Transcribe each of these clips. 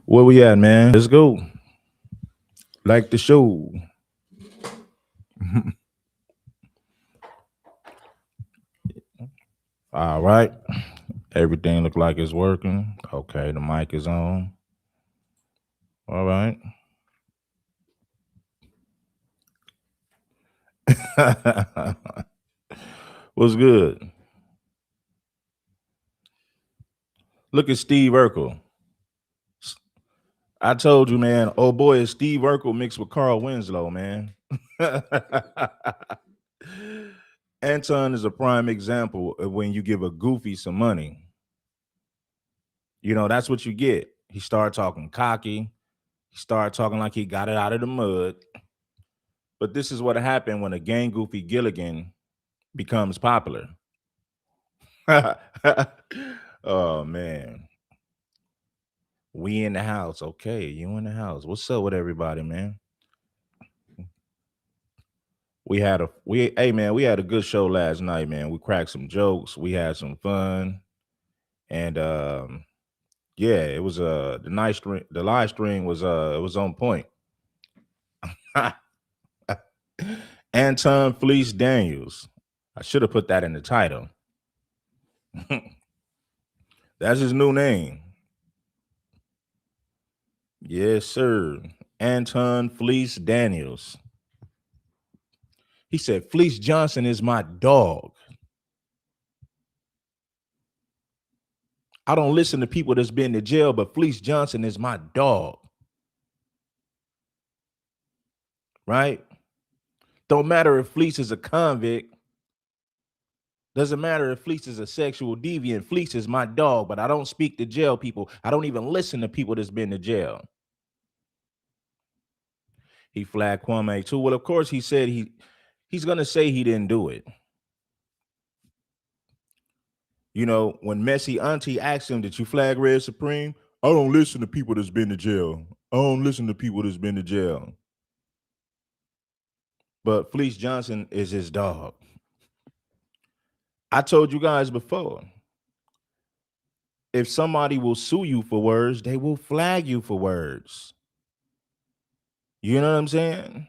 Where we at, man? Let's go. Like the show. All right. Everything look like it's working. Okay, the mic is on. All right. What's good? Look at Steve Urkel. I told you, man. Oh boy, is Steve Urkel mixed with Carl Winslow, man. Anton is a prime example of when you give a goofy some money. That's what you get. He started talking cocky. He started talking like he got it out of the mud. But this is what happened when a gang goofy Gilligan becomes popular. Oh man. We in the house. Okay, you in the house. What's up with everybody, man? We had a good show last night, man. We cracked some jokes, we had some fun, and yeah, it was the live stream was it was on point. Anton Fleece Daniels. I should have put that in the title. That's his new name. Yes, sir. Anton Fleece Daniels. He said, Fleece Johnson is my dog. I don't listen to people that's been to jail, but Fleece Johnson is my dog. Right? Don't matter if Fleece is a convict. Doesn't matter if Fleece is a sexual deviant. Fleece is my dog, but I don't speak to jail people. I don't even listen to people that's been to jail. He flagged Kwame too. Well, of course, he said he's gonna say he didn't do it. When Messy Auntie asked him, "Did you flag Red Supreme?" I don't listen to people that's been to jail. I don't listen to people that's been to jail. But Fleece Johnson is his dog. I told you guys before. If somebody will sue you for words, they will flag you for words. You know what I'm saying?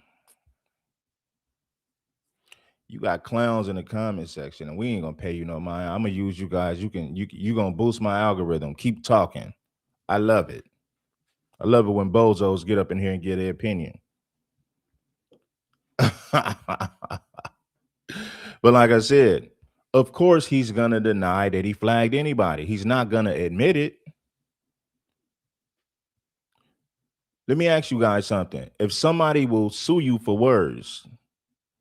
You got clowns in the comment section, and we ain't gonna pay you no mind. I'm gonna use you guys. You gonna boost my algorithm. Keep talking. I love it. I love it when bozos get up in here and get their opinion. But like I said, of course he's gonna deny that he flagged anybody. He's not gonna admit it. Let me ask you guys something. If somebody will sue you for words,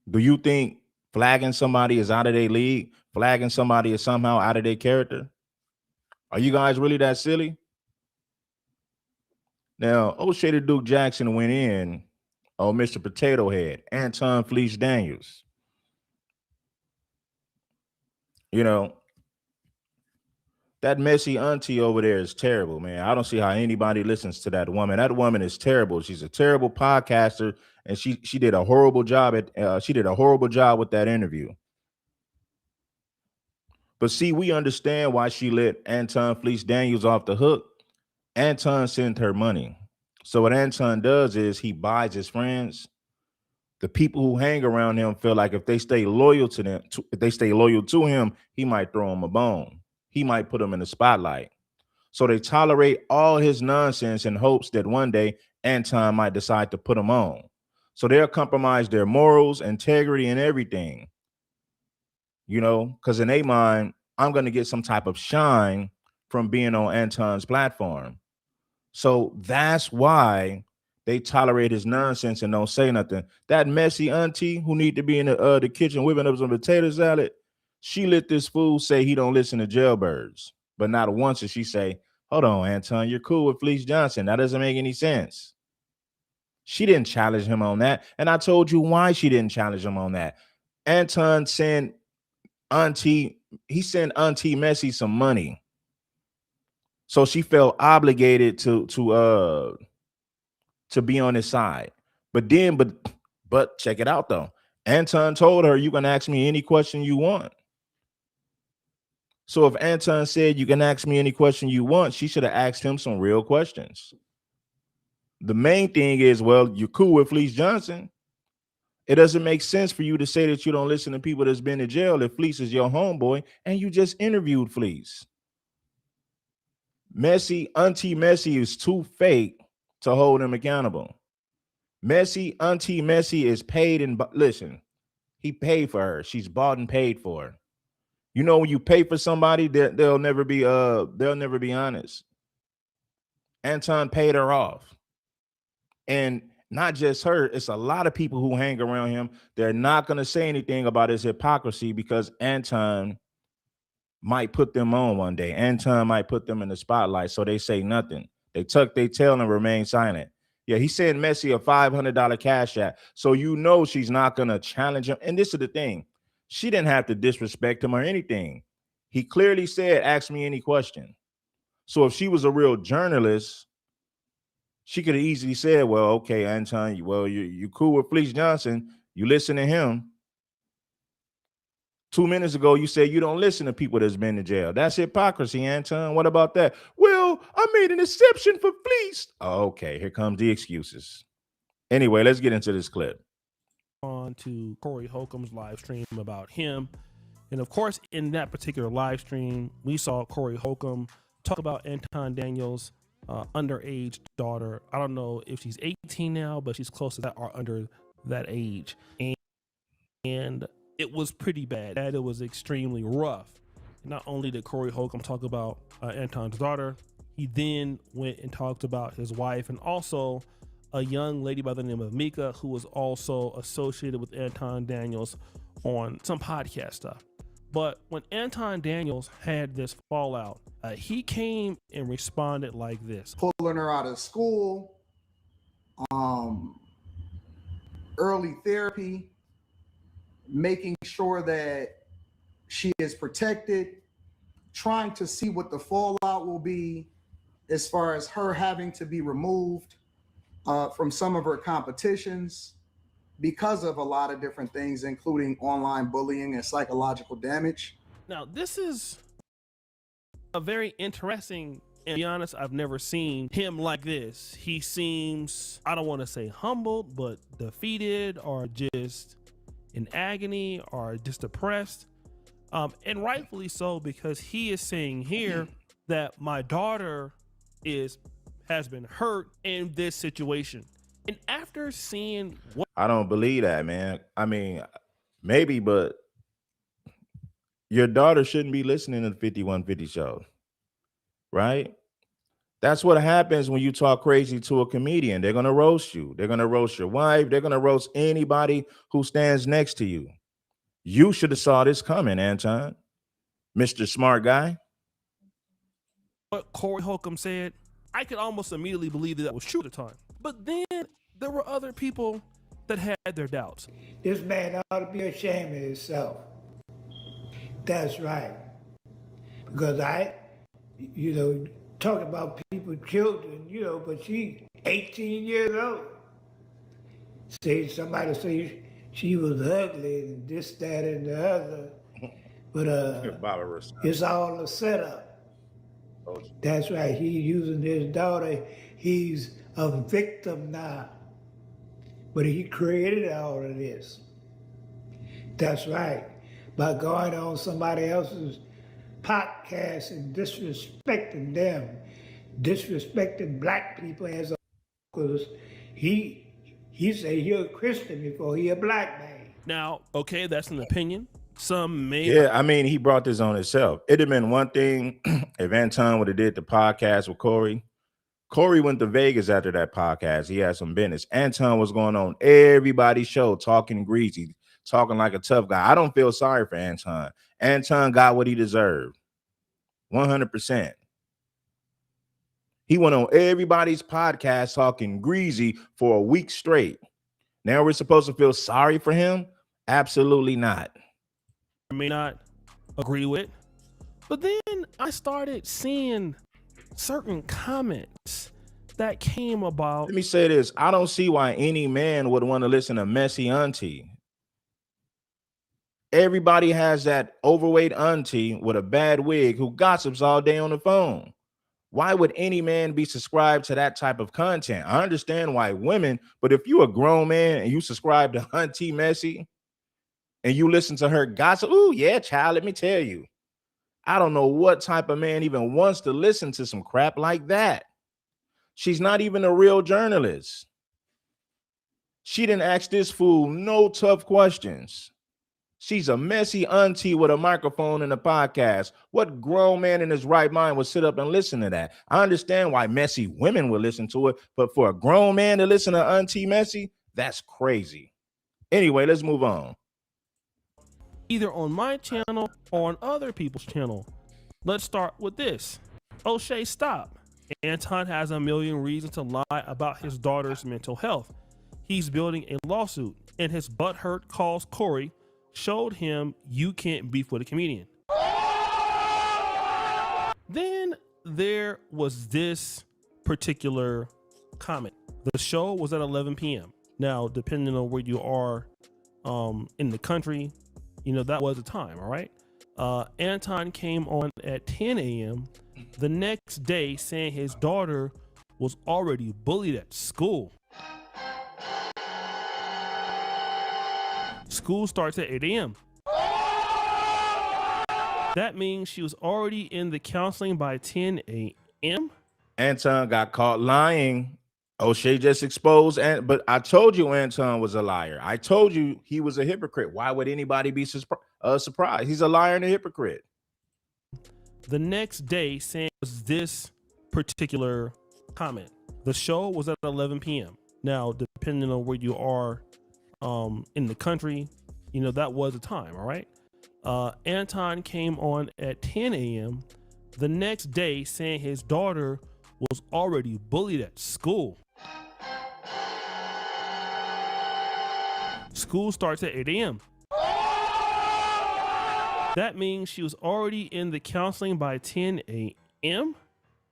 do you think flagging somebody is out of their league? Flagging somebody is somehow out of their character? Are you guys really that silly? Now, O'Shea the Duke Jackson went in on Mr. Potato Head, Anton Fleece Daniels. That messy auntie over there is terrible, man. I don't see how anybody listens to that woman. That woman is terrible. She's a terrible podcaster, and she did a horrible job with that interview. But see, we understand why she let Anton Fleece Daniels off the hook. Anton sent her money. So what Anton does is he buys his friends. The people who hang around him feel like if they stay loyal to him, he might throw them a bone. He might put them in the spotlight. So they tolerate all his nonsense in hopes that one day Anton might decide to put them on. So they'll compromise their morals, integrity, and everything. Because in their mind, I'm going to get some type of shine from being on Anton's platform. So that's why they tolerate his nonsense and don't say nothing. That messy auntie who need to be in the kitchen whipping up some potato salad, she let this fool say he don't listen to jailbirds. But not once did she say, hold on, Anton, you're cool with Fleece Johnson. That doesn't make any sense. She didn't challenge him on that. And I told you why she didn't challenge him on that. Anton sent Auntie Messy some money. So she felt obligated to be on his side. But check it out though. Anton told her, you can ask me any question you want. So if Anton said you can ask me any question you want, she should have asked him some real questions. The main thing is, well, you're cool with Fleece Johnson. It doesn't make sense for you to say that you don't listen to people that's been in jail if Fleece is your homeboy and you just interviewed Fleece. Auntie Messy is too fake to hold him accountable. Auntie Messy is paid and listen, he paid for her. She's bought and paid for her. You know, when you pay for somebody, they'll never be honest. Anton paid her off. And not just her, it's a lot of people who hang around him. They're not going to say anything about his hypocrisy because Anton might put them on one day. Anton might put them in the spotlight, so they say nothing. They tuck their tail and remain silent. Yeah, he sent Messi a $500 cash app, so you know she's not going to challenge him. And this is the thing. She didn't have to disrespect him or anything. He clearly said, ask me any question. So if she was a real journalist, she could have easily said, well, okay, Anton, you cool with Fleece Johnson. You listen to him. 2 minutes ago, you said you don't listen to people that's been in jail. That's hypocrisy, Anton. What about that? Well, I made an exception for Fleece. Oh, okay, here comes the excuses. Anyway, let's get into this clip. On to Corey Holcomb's live stream about him. And of course, in that particular live stream, we saw Corey Holcomb talk about Anton Daniels' underage daughter. I don't know if she's 18 now, but she's close to that or under that age. And it was pretty bad. It was extremely rough. Not only did Corey Holcomb talk about Anton's daughter, he then went and talked about his wife and also a young lady by the name of Mika, who was also associated with Anton Daniels on some podcast stuff. But when Anton Daniels had this fallout, he came and responded like this. Pulling her out of school, early therapy, making sure that she is protected, trying to see what the fallout will be as far as her having to be removed from some of her competitions because of a lot of different things, including online bullying and psychological damage. Now, this is a very interesting, and to be honest, I've never seen him like this. He seems, I don't want to say humbled, but defeated or just in agony or just depressed. And rightfully so, because he is saying here that my daughter has been hurt in this situation. And after seeing what I don't believe that, man. I mean, maybe, but your daughter shouldn't be listening to the 5150 show, right? That's what happens when you talk crazy to a comedian. They're going to roast you. They're going to roast your wife. They're going to roast anybody who stands next to you. You should have saw this coming, Anton, Mr. Smart Guy. What Corey Holcomb said, I could almost immediately believe that was true at the time. But then there were other people that had their doubts. This man ought to be ashamed of himself. That's right. Because talk about people, children, but she's 18 years old. Say somebody say she was ugly and this, that, and the other. But it's all a setup. That's right. He's using his daughter. He's a victim now. But he created all of this. That's right. By going on somebody else's podcast and disrespecting them, disrespecting black people as a, because he say he a Christian before he a black man. Now, okay, that's an opinion. Some may. Yeah, I mean, he brought this on himself. It'd have been one thing if Anton would have did the podcast with Corey. Corey went to Vegas after that podcast. He had some business. Anton was going on everybody's show, talking greasy, talking like a tough guy. I don't feel sorry for Anton. Anton got what he deserved. 100%. He went on everybody's podcast talking greasy for a week straight. Now we're supposed to feel sorry for him? Absolutely not. I may not agree with, but then I started seeing certain comments that came about. Let me say this. I don't see why any man would want to listen to messy auntie. Everybody has that overweight auntie with a bad wig who gossips all day on the phone. Why would any man be subscribed to that type of content? I understand why women, but if you a grown man and you subscribe to Auntie Messy and you listen to her gossip, ooh, yeah, child, let me tell you. I don't know what type of man even wants to listen to some crap like that. She's not even a real journalist. She didn't ask this fool no tough questions. She's a messy auntie with a microphone and a podcast. What grown man in his right mind would sit up and listen to that? I understand why messy women would listen to it, but for a grown man to listen to Auntie Messy, that's crazy. Anyway, let's move on. Either on my channel or on other people's channel. Let's start with this. Oshay, stop. Anton has a million reasons to lie about his daughter's mental health. He's building a lawsuit, and his butthurt calls Corey showed him you can't beef with a comedian. Then there was this particular comment. The show was at 11 p.m. Now, depending on where you are in the country, you know, that was the time, all right? Anton came on at 10 a.m. the next day saying his daughter was already bullied at school. School starts at 8 a.m. That means she was already in the counseling by 10 a.m. Anton got caught lying. Oshay just exposed, but I told you Anton was a liar. I told you he was a hypocrite. Why would anybody be surprised? He's a liar and a hypocrite. The next day saying was this particular comment. The show was at 11 p.m. Now, depending on where you are in the country, you know, that was the time, all right? Anton came on at 10 a.m. the next day saying his daughter was already bullied at school. School starts at 8 a.m. That means she was already in the counseling by 10 a.m.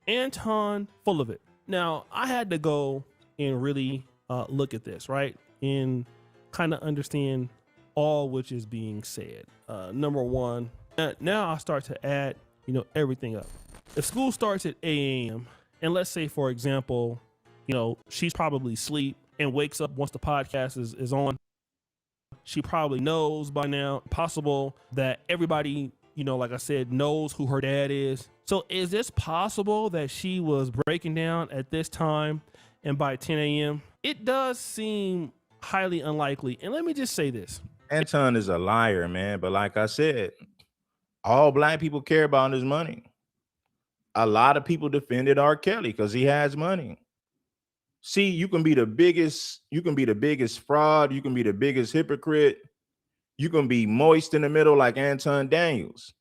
Anton, full of it. Now, I had to go and really look at this, right? And kind of understand all which is being said. Number one, now I start to add, you know, everything up. If school starts at 8 a.m., and let's say, for example, you know, she's probably asleep and wakes up once the podcast is on. She probably knows by now, possible that everybody, you know, like I said, knows who her dad is. So is this possible that she was breaking down at this time and by 10 a.m.? It does seem highly unlikely. And let me just say this. Anton is a liar, man. But like I said, all black people care about is money. A lot of people defended R. Kelly because he has money. See, you can be the biggest fraud, you can be the biggest hypocrite, you can be moist in the middle like Anton Daniels.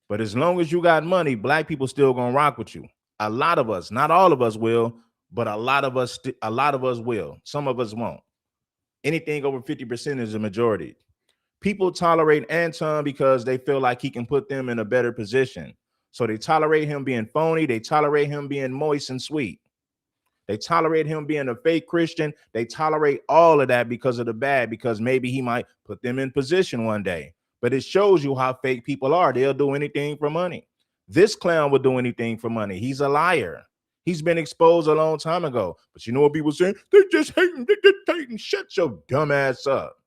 But as long as you got money, black people still gonna rock with you. A lot of us, not all of us will, but a lot of us will. Some of us won't. Anything over 50% is a majority. People tolerate Anton because they feel like he can put them in a better position. So they tolerate him being phony. They tolerate him being moist and sweet. They tolerate him being a fake Christian. They tolerate all of that because of the bad, because maybe he might put them in position one day. But it shows you how fake people are. They'll do anything for money. This clown would do anything for money. He's a liar. He's been exposed a long time ago. But you know what people saying? They just hating. They just hating. Shut your dumb ass up.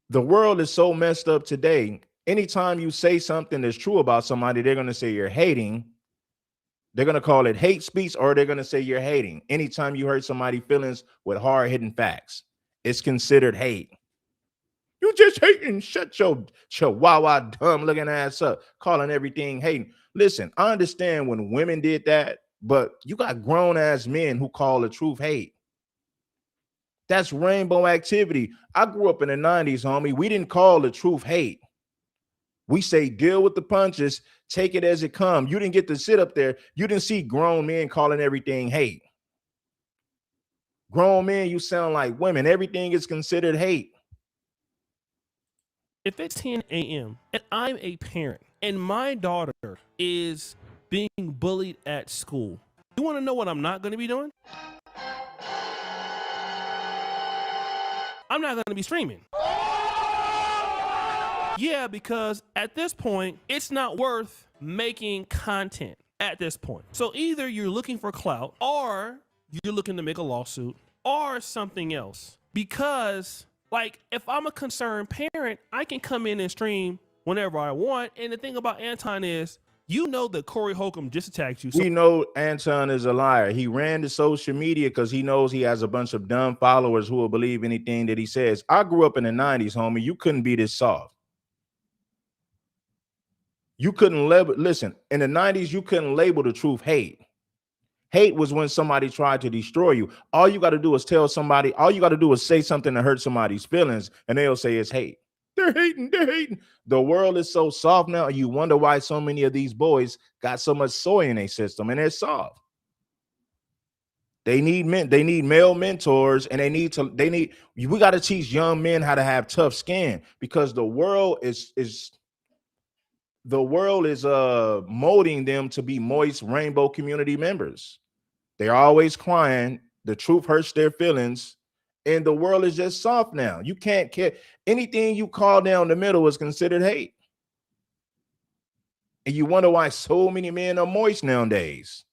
The world is so messed up today. Anytime you say something that's true about somebody, they're going to say you're hating. They're going to call it hate speech, or they're going to say you're hating. Anytime you hurt somebody's feelings with hard-hitting facts, it's considered hate. You just hating. Shut your chihuahua dumb looking ass up, calling everything hating. Listen, I understand when women did that, but you got grown-ass men who call the truth hate. That's rainbow activity. I grew up in the 90s, homie. We didn't call the truth hate. We say deal with the punches, take it as it comes. You didn't get to sit up there. You didn't see grown men calling everything hate. Grown men, you sound like women. Everything is considered hate. If it's 10 a.m. and I'm a parent and my daughter is being bullied at school, you want to know what I'm not going to be doing? I'm not going to be streaming. Yeah, because at this point, it's not worth making content at this point. So either you're looking for clout or you're looking to make a lawsuit or something else. Because, like, if I'm a concerned parent, I can come in and stream whenever I want. And the thing about Anton is, you know that Corey Holcomb just attacked you. So We know Anton is a liar. He ran to social media because he knows he has a bunch of dumb followers who will believe anything that he says. I grew up in the 90s, homie. You couldn't be this soft. You couldn't listen, in the 90s, you couldn't label the truth hate. Hate was when somebody tried to destroy you. All you got to do is tell somebody, all you got to do is say something to hurt somebody's feelings, and they'll say it's hate. They're hating. The world is so soft now. You wonder why so many of these boys got so much soy in their system, and they're soft. They need male mentors, and we got to teach young men how to have tough skin, because the world is molding them to be moist rainbow community members. They're always crying. The truth hurts their feelings. And the world is just soft now. You can't care. Anything you call down the middle is considered hate. And you wonder why so many men are moist nowadays.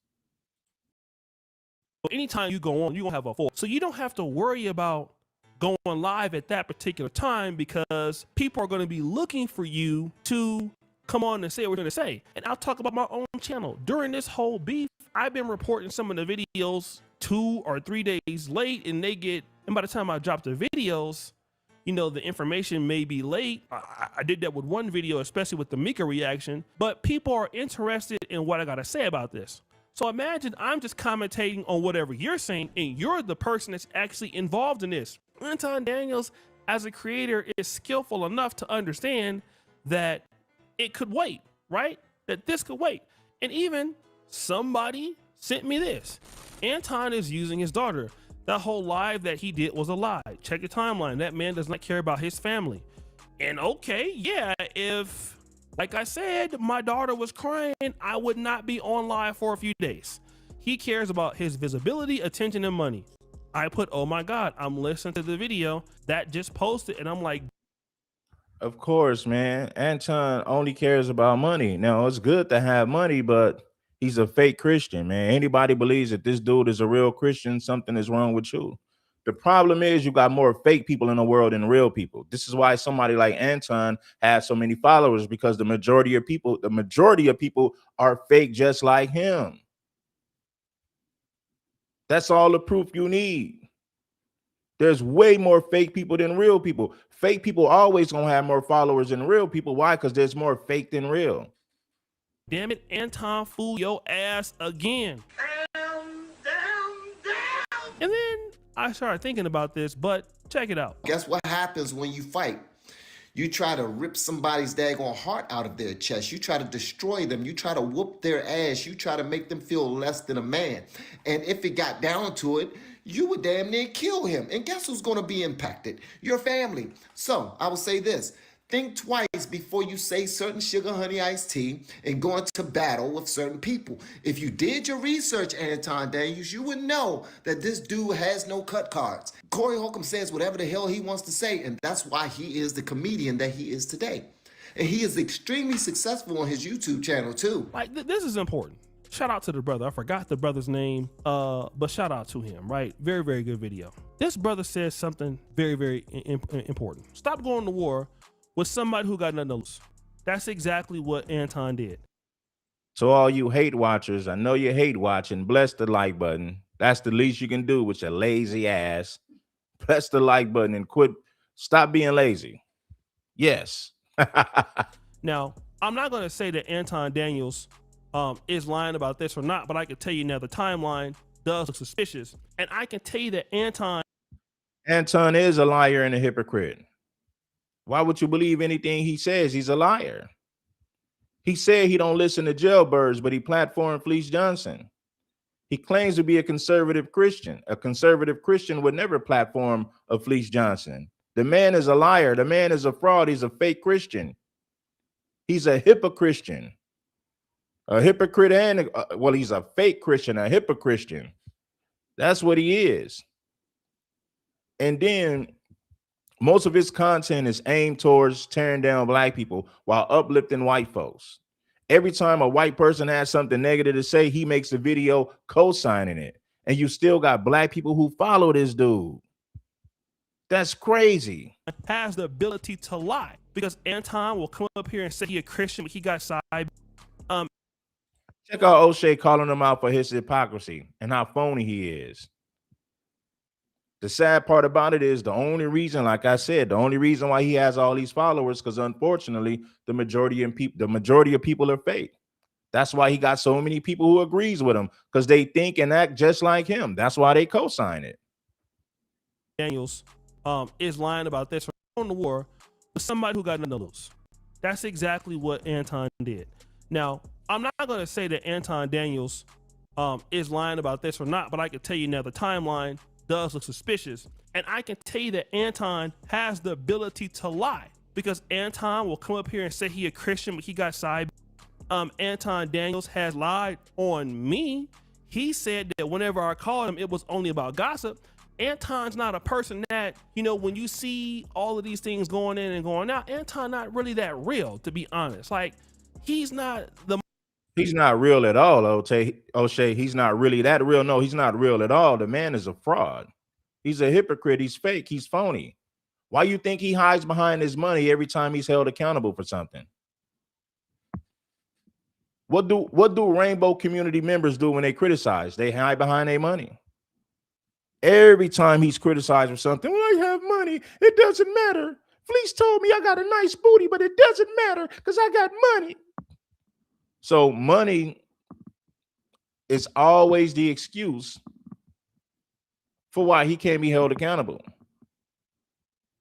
anytime you go on, you're going to have a full. So you don't have to worry about going live at that particular time, because people are going to be looking for you to come on and say what we're going to say. And I'll talk about my own channel. During this whole beef, I've been reporting some of the videos 2 or 3 days late, and by the time I drop the videos, you know, the information may be late. I did that with one video, especially with the Mika reaction, but people are interested in what I got to say about this. So imagine I'm just commentating on whatever you're saying, and you're the person that's actually involved in this. Anton Daniels, as a creator, is skillful enough to understand that it could wait, right? That this could wait. And even somebody sent me this. Anton is using his daughter. That whole live that he did was a lie. Check your timeline. That man does not care about his family. And okay, yeah, if, like I said, my daughter was crying, I would not be on live for a few days. He cares about his visibility, attention, and money. I put, oh my God, I'm listening to the video that just posted, and I'm like, of course, man. Anton only cares about money. Now, it's good to have money, but he's a fake Christian, man. Anybody believes that this dude is a real Christian, something is wrong with you. The problem is you got more fake people in the world than real people. This is why somebody like Anton has so many followers, because the majority of people are fake just like him. That's all the proof you need. There's way more fake people than real people. Fake people always gonna have more followers than real people. Why? Because there's more fake than real. damn it, Anton, fool your ass again. And then I started thinking about this, but check it out. Guess what happens when you fight? You try to rip somebody's daggone heart out of their chest. You try to destroy them. You try to whoop their ass. You try to make them feel less than a man. And if it got down to it, you would damn near kill him. And guess who's going to be impacted? Your family. So I will say this. Think twice before you say certain sugar honey iced tea and go into battle with certain people. If you did your research, Anton Daniels, you would know that this dude has no cut cards. Corey Holcomb says whatever the hell he wants to say, and that's why he is the comedian that he is today. And he is extremely successful on his YouTube channel too. Like, this is important. Shout out to the brother. I forgot the brother's name, but shout out to him, right? Very, very good video. This brother says something very, very important. Stop going to war with somebody who got nothing to lose. That's exactly what Anton did. So all you hate watchers, I know you hate watching, bless the like button. That's the least you can do with your lazy ass. Press the like button and stop being lazy. Yes. Now, I'm not going to say that Anton Daniels is lying about this or not, but I can tell you now the timeline does look suspicious. And I can tell you that Anton is a liar and a hypocrite. Why would you believe anything he says? He's a liar. He said he don't listen to jailbirds, but he platformed Fleece Johnson. He claims to be a conservative Christian. A conservative Christian would never platform a Fleece Johnson. The man is a liar. The man is a fraud. He's a fake Christian. He's a hypocrite. A hypocrite and, well, he's a fake Christian, a hypocrite. That's what he is. And then Most of his content is aimed towards tearing down black people while uplifting white folks. Every time a white person has something negative to say, he makes a video co-signing it. And you still got black people who follow this dude. That's crazy. Has the ability to lie, because Anton will come up here and say he a Christian, but he got side. Check out Oshay calling him out for his hypocrisy and how phony he is. The sad part about it is the only reason, like I said, the only reason why he has all these followers, because unfortunately, the majority of people are fake. That's why he got so many people who agrees with him, because they think and act just like him. That's why they co-sign it. Daniels is lying about this on the war with somebody who got nothing to lose. That's exactly what Anton did. Now, I'm not going to say that Anton Daniels is lying about this or not, but I can tell you now the timeline does look suspicious. And I can tell you that Anton has the ability to lie, because Anton will come up here and say he a Christian, but he got side. Anton Daniels has lied on me. He said that whenever I called him, it was only about gossip. Anton's not a person that, you know, when you see all of these things going in and going out, Anton not really that real, to be honest. Like, he's not real at all, Oshay. He's not really that real. No, he's not real at all. The man is a fraud. He's a hypocrite. He's fake. He's phony. Why you think he hides behind his money every time he's held accountable for something? What do rainbow community members do when they criticize? They hide behind their money. Every time he's criticized for something, well, I have money. It doesn't matter. Fleece told me I got a nice booty, but it doesn't matter because I got money. So money is always the excuse for why he can't be held accountable.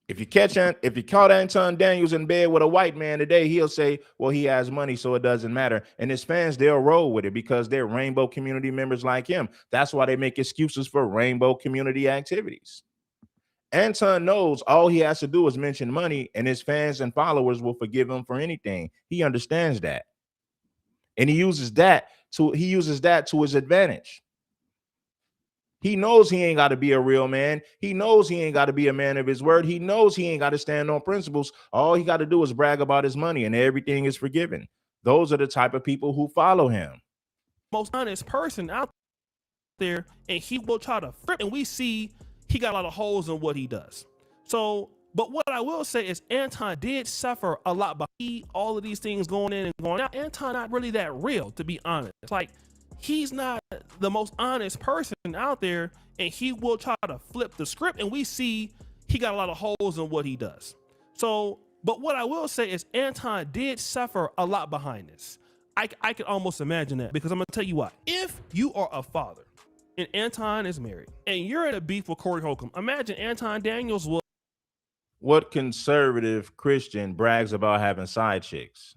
If you caught Anton Daniels in bed with a white man today, he'll say, well, he has money, so it doesn't matter. And his fans, they'll roll with it because they're rainbow community members like him. That's why they make excuses for rainbow community activities. Anton knows all he has to do is mention money, and his fans and followers will forgive him for anything. He understands that. And he uses that to his advantage. He knows he ain't got to be a real man. He knows he ain't got to be a man of his word. He knows he ain't got to stand on principles. All he got to do is brag about his money and everything is forgiven. Those are the type of people who follow him. Most honest person out there, and he will try to flip, and we see he got a lot of holes in what he does. So, but what I will say is Anton did suffer a lot by all of these things going in and going out. Anton not really that real, to be honest. It's like, he's not the most honest person out there, and he will try to flip the script, and we see he got a lot of holes in what he does. So, but what I will say is Anton did suffer a lot behind this. I can almost imagine that, because I'm gonna tell you why. If you are a father and Anton is married and you're in a beef with Corey Holcomb, imagine Anton Daniels will. What conservative Christian brags about having side chicks?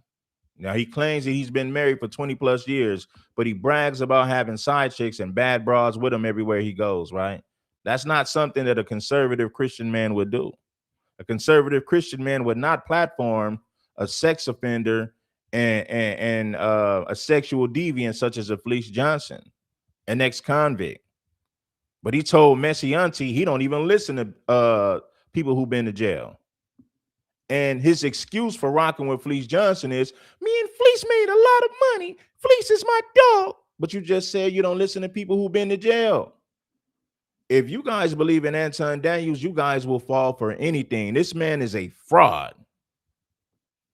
Now, he claims that he's been married for 20 plus years, but he brags about having side chicks and bad bras with him everywhere he goes, right? That's not something that a conservative Christian man would do. A conservative Christian man would not platform a sex offender and a sexual deviant such as a Fleece Johnson, an ex-convict. But he told Messy Auntie he don't even listen to people who've been to jail. And his excuse for rocking with Fleece Johnson is, me and Fleece made a lot of money. Fleece is my dog. But you just said you don't listen to people who've been to jail. If you guys believe in Anton Daniels, you guys will fall for anything. This man is a fraud.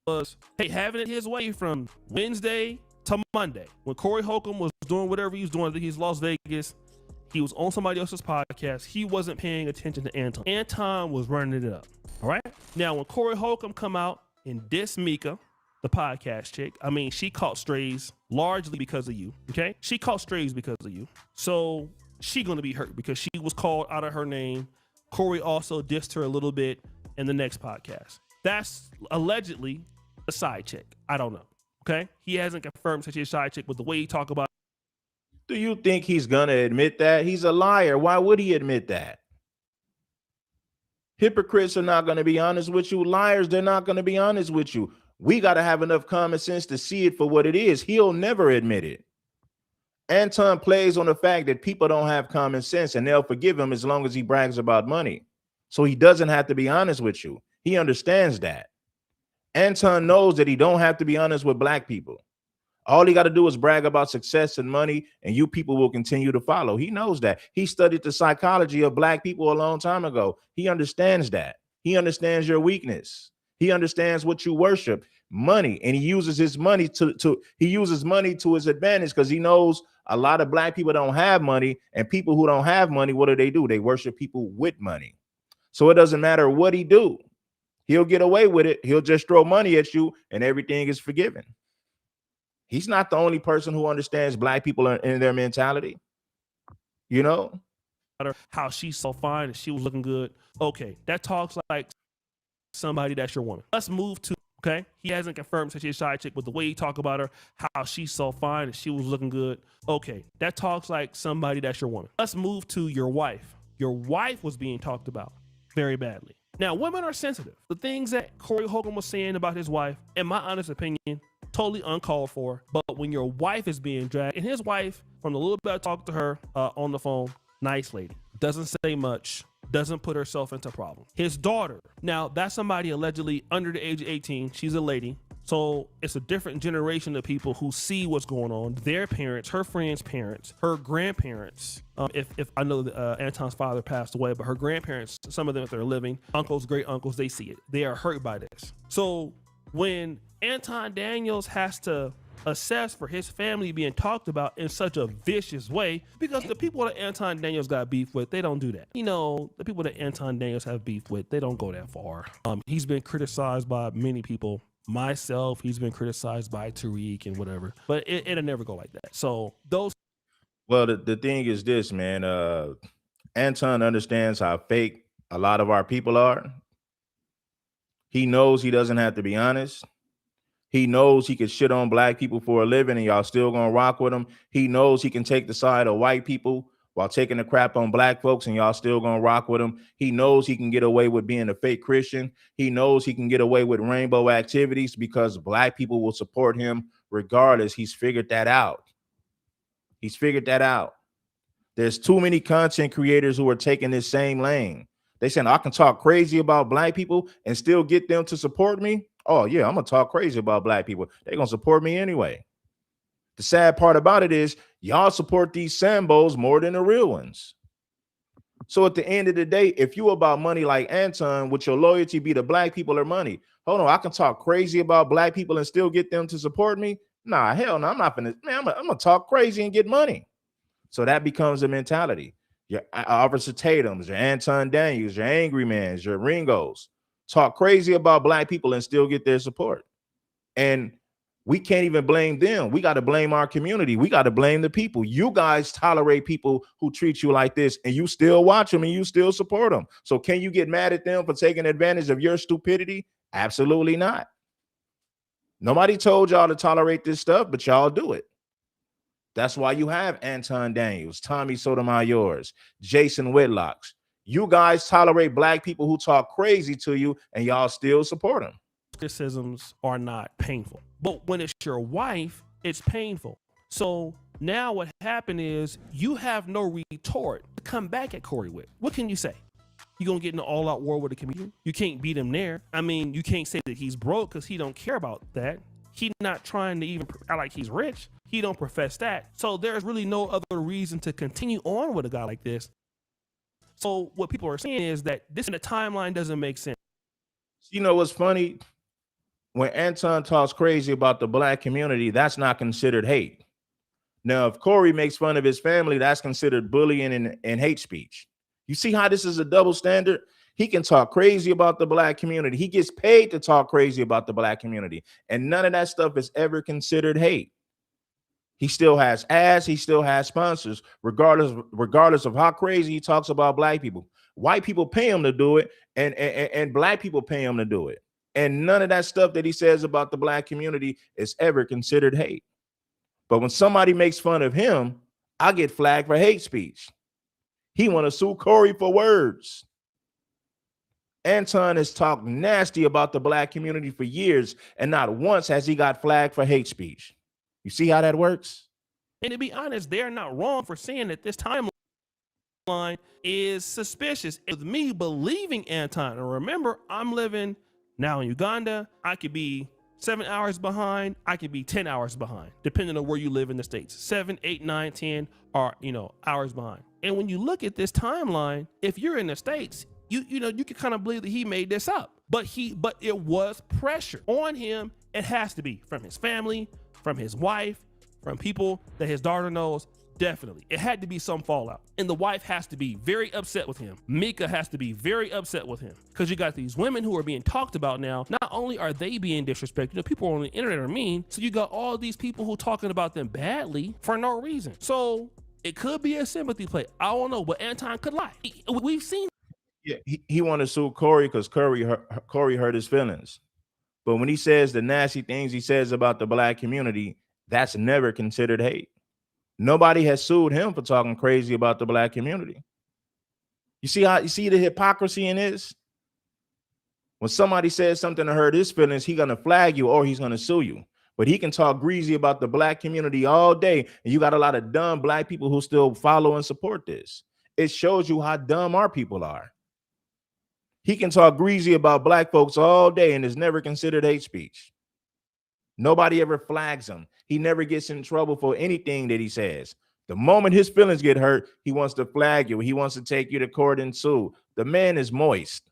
Was having it his way from Wednesday to Monday. When Corey Holcomb was doing whatever he was doing, I think he's Las Vegas. He was on somebody else's podcast. He wasn't paying attention to Anton. Anton was running it up. All right. Now, when Corey Holcomb come out and diss Mika, the podcast chick, I mean, she caught strays largely because of you. Okay. She caught strays because of you. So she going to be hurt because she was called out of her name. Corey also dissed her a little bit in the next podcast. That's allegedly a side chick. I don't know. Okay. He hasn't confirmed such a side chick, but the way he talk about. Do you think he's going to admit that? He's a liar. Why would he admit that? Hypocrites are not going to be honest with you. Liars, they're not going to be honest with you. We got to have enough common sense to see it for what it is. He'll never admit it. Anton plays on the fact that people don't have common sense and they'll forgive him as long as he brags about money. So he doesn't have to be honest with you. He understands that. Anton knows that he don't have to be honest with black people. All he got to do is brag about success and money, and you people will continue to follow. He knows that. He studied the psychology of black people a long time ago. He understands that. He understands your weakness. He understands what you worship, money, and he uses his money to his advantage, because he knows a lot of black people don't have money, and people who don't have money, what do? They worship people with money. So it doesn't matter what he do. He'll get away with it. He'll just throw money at you and everything is forgiven. He's not the only person who understands black people in their mentality. You know? How she's so fine and she was looking good. Okay, that talks like somebody that's your woman. Let's move to, okay? He hasn't confirmed that she's a side chick, but the way he talk about her, how she's so fine and she was looking good. Okay, that talks like somebody that's your woman. Let's move to your wife. Your wife was being talked about very badly. Now, women are sensitive. The things that Corey Holcomb was saying about his wife, in my honest opinion, totally uncalled for. But when your wife is being dragged, and his wife, from the little bit I talked to her on the phone, nice lady, doesn't say much, doesn't put herself into problems. His daughter, now that's somebody allegedly under the age of 18. She's a lady. So it's a different generation of people who see what's going on. Their parents, her friends' parents, her grandparents. If I know that Anton's father passed away, but her grandparents, some of them, if they're living, uncles, great uncles, they see it. They are hurt by this. So when Anton Daniels has to assess for his family being talked about in such a vicious way, because the people that Anton Daniels got beef with, they don't do that. You know, the people that Anton Daniels have beef with, they don't go that far. He's been criticized by many people. Myself, he's been criticized by Tariq and whatever, but it'll never go like that. So those. Well, the thing is this, man. Anton understands how fake a lot of our people are. He knows he doesn't have to be honest. He knows he can shit on black people for a living and y'all still gonna rock with him. He knows he can take the side of white people while taking the crap on black folks and y'all still gonna rock with him. He knows he can get away with being a fake Christian. He knows he can get away with rainbow activities because black people will support him regardless. He's figured that out. He's figured that out. There's too many content creators who are taking this same lane. They saying, I can talk crazy about black people and still get them to support me. Oh yeah, I'm gonna talk crazy about black people. They're gonna support me anyway. The sad part about it is y'all support these Sambos more than the real ones. So at the end of the day, if you about money like Anton, would your loyalty be to black people or money? Hold on, I can talk crazy about black people and still get them to support me? Nah, hell no, I'm not gonna, man, I'm gonna talk crazy and get money. So that becomes a mentality. Your Officer Tatum's, your Anton Daniels, your Angry Mans, your Ringos. Talk crazy about black people and still get their support. And we can't even blame them. We got to blame our community. We got to blame the people. You guys tolerate people who treat you like this and you still watch them and you still support them. So can you get mad at them for taking advantage of your stupidity? Absolutely not. Nobody told y'all to tolerate this stuff, but y'all do it. That's why you have Anton Daniels, Tommy Sotomayor's, Jason Whitlock's. You guys tolerate black people who talk crazy to you and y'all still support them. Criticisms are not painful, but when it's your wife, it's painful. So now what happened is you have no retort to come back at Corey with. What can you say? You gonna get in an all-out war with a comedian? You can't beat him there. I mean, you can't say that he's broke because he don't care about that. He's not trying to even act like he's rich. He don't profess that. So there's really no other reason to continue on with a guy like this. So what people are saying is that this in the timeline doesn't make sense. You know what's funny? When Anton talks crazy about the black community, that's not considered hate. Now, if Corey makes fun of his family, that's considered bullying and hate speech. You see how this is a double standard? He can talk crazy about the black community. He gets paid to talk crazy about the black community. And none of that stuff is ever considered hate. He still has ads. He still has sponsors, regardless of how crazy he talks about black people. White people pay him to do it, and black people pay him to do it. And none of that stuff that he says about the black community is ever considered hate. But when somebody makes fun of him, I get flagged for hate speech. He want to sue Corey for words. Anton has talked nasty about the black community for years, and not once has he got flagged for hate speech. You see how that works? And to be honest, they're not wrong for saying that this timeline timeline is suspicious. With me believing Anton, and remember, I'm living now in Uganda. I could be 7 hours behind. I could be 10 hours behind, depending on where you live in the States. 7, 8, 9, 10 are, hours behind. And when you look at this timeline, if you're in the States, you can kind of believe that he made this up. But it was pressure on him. It has to be from his family, from his wife, from people that his daughter knows. Definitely. It had to be some fallout. And the wife has to be very upset with him. Mika has to be very upset with him. Because you got these women who are being talked about now. Not only are they being disrespected, people on the internet are mean. So you got all these people who are talking about them badly for no reason. So it could be a sympathy play. I don't know, but Anton could lie. We've seen. Yeah, he wanted to sue Corey because Corey hurt his feelings. But when he says the nasty things he says about the black community, that's never considered hate. Nobody has sued him for talking crazy about the black community. You see the hypocrisy in this? When somebody says something to hurt his feelings, he's gonna flag you or he's gonna sue you. But he can talk greasy about the black community all day, and you got a lot of dumb black people who still follow and support this. It shows you how dumb our people are. He can talk greasy about black folks all day, and it's never considered hate speech. Nobody ever flags him. He never gets in trouble for anything that he says. The moment his feelings get hurt, he wants to flag you. He wants to take you to court and sue. The man is moist.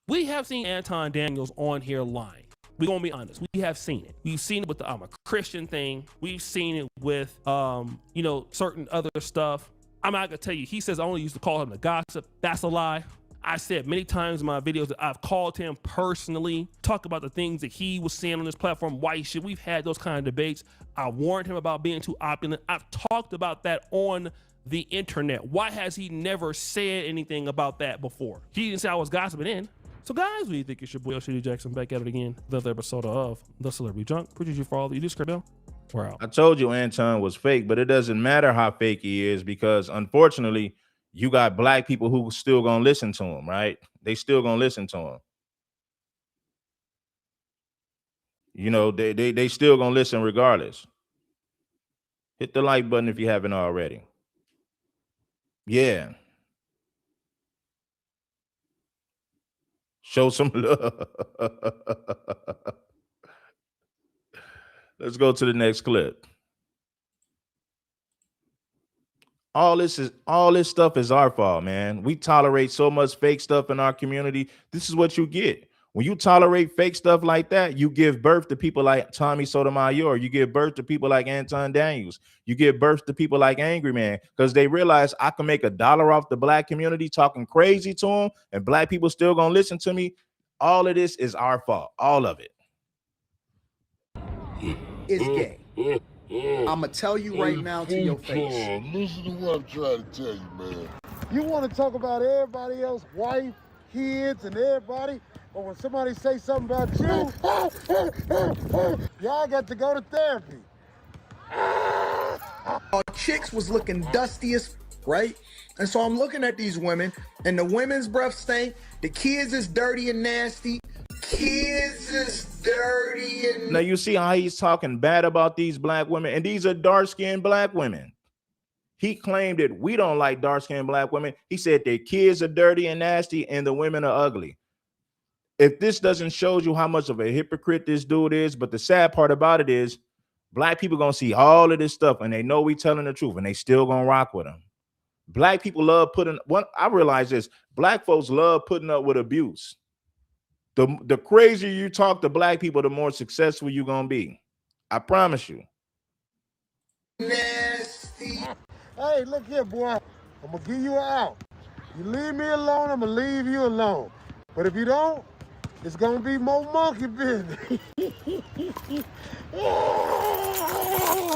We have seen Anton Daniels on here lying. We're going to be honest. We have seen it. We've seen it with the I'm a Christian thing. We've seen it with, certain other stuff. I'm not going to tell you. He says I only used to call him the gossip. That's a lie. I said many times in my videos that I've called him personally, talk about the things that he was saying on this platform. Why should we've had those kind of debates? I warned him about being too opulent. I've talked about that on the internet. Why has he never said anything about that before? He didn't say I was gossiping in. So guys, what do you think? It's your boy Oshay Jackson back at it again. Another episode of The Celebrity Junk. Appreciate you for all that you do, Scribble. We're out. I told you Anton was fake, but it doesn't matter how fake he is because unfortunately, you got black people who still gonna listen to him, right? They still gonna listen to him. They still gonna listen regardless. Hit the like button if you haven't already. Yeah. Show some love. Let's go to the next clip. All this stuff is our fault, man. We tolerate so much fake stuff in our community. This is what you get. When you tolerate fake stuff like that, you give birth to people like Tommy Sotomayor. You give birth to people like Anton Daniels. You give birth to people like Angry Man because they realize I can make $1 off the black community talking crazy to them, and black people still gonna listen to me. All of this is our fault. All of it. It's gay. I'm going to tell you right now to your face. Listen to what I'm trying to tell you, man. You want to talk about everybody else, wife, kids, and everybody, but when somebody say something about you, y'all got to go to therapy. Chicks was looking dusty as right? And so I'm looking at these women, and the women's breath stink, the kids is dirty and nasty. Kids is dirty and now you see how he's talking bad about these black women, and these are dark-skinned black women. He claimed that we don't like dark-skinned black women. He said their kids are dirty and nasty and the women are ugly. If this doesn't show you how much of a hypocrite this dude is, but the sad part about it is black people gonna see all of this stuff and they know we telling the truth and they still gonna rock with him. Black people love I realize this, black folks love putting up with abuse. The crazier you talk to black people, the more successful you're gonna be. I promise you. nasty. Hey, look here, boy. I'm gonna give you an out. You leave me alone, I'm gonna leave you alone. But if you don't, it's gonna be more monkey business.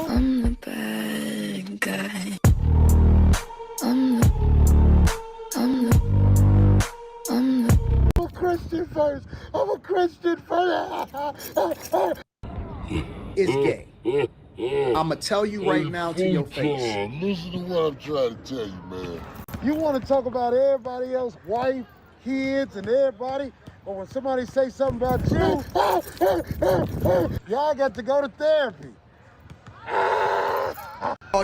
I'm the bad guy. I'm a Christian first. I'm a Christian first. It's gay. I'ma tell you right now to your face. Listen to what I'm trying to tell you, man. You want to talk about everybody else, wife, kids, and everybody, but when somebody say something about you, y'all got to go to therapy.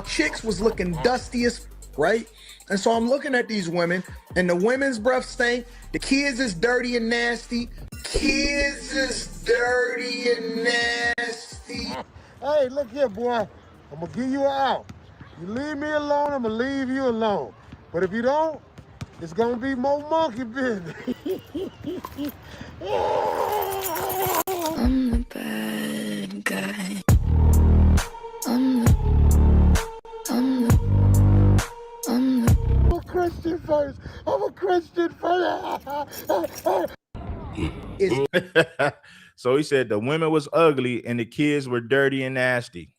Chicks was looking dusty as right? And so I'm looking at these women, and the women's breath stink. The kids is dirty and nasty. Kids is dirty and nasty. Hey, look here, boy. I'm gonna give you an out. You leave me alone, I'm gonna leave you alone. But if you don't, it's gonna be more monkey business. I'm the bad guy. I'm the I'm a Christian first. I'm a Christian first. So he said the women was ugly and the kids were dirty and nasty.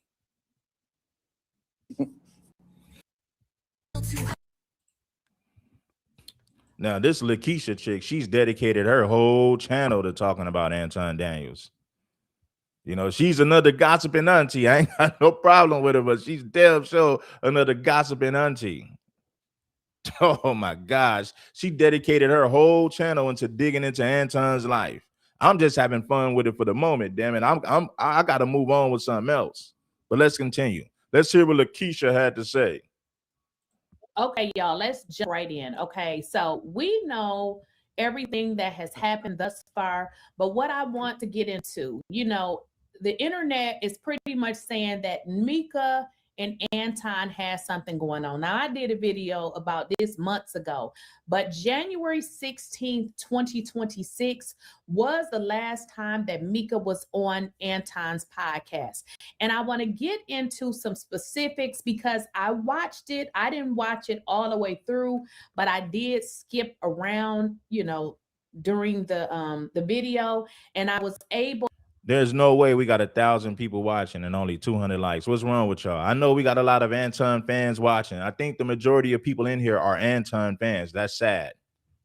Now, this Lakeisha chick, she's dedicated her whole channel to talking about Anton Daniels. You know, she's another gossiping auntie. I ain't got no problem with her, but she's damn sure another gossiping auntie. Oh my gosh. She dedicated her whole channel into digging into Anton's life. I'm just having fun with it for the moment, damn it. I gotta move on with something else. But let's continue. Let's hear what Lakeisha had to say. Okay, y'all, let's jump right in. Okay, so we know everything that has happened thus far, but what I want to get into, the internet is pretty much saying that Mika and Anton has something going on. Now, I did a video about this months ago, but January 16th, 2026 was the last time that Mika was on Anton's podcast. And I want to get into some specifics because I watched it. I didn't watch it all the way through, but I did skip around, during the video, and I was able. There's no way we got 1,000 people watching and only 200 likes. What's wrong with y'all? I know we got a lot of Anton fans watching. I think the majority of people in here are Anton fans. That's sad.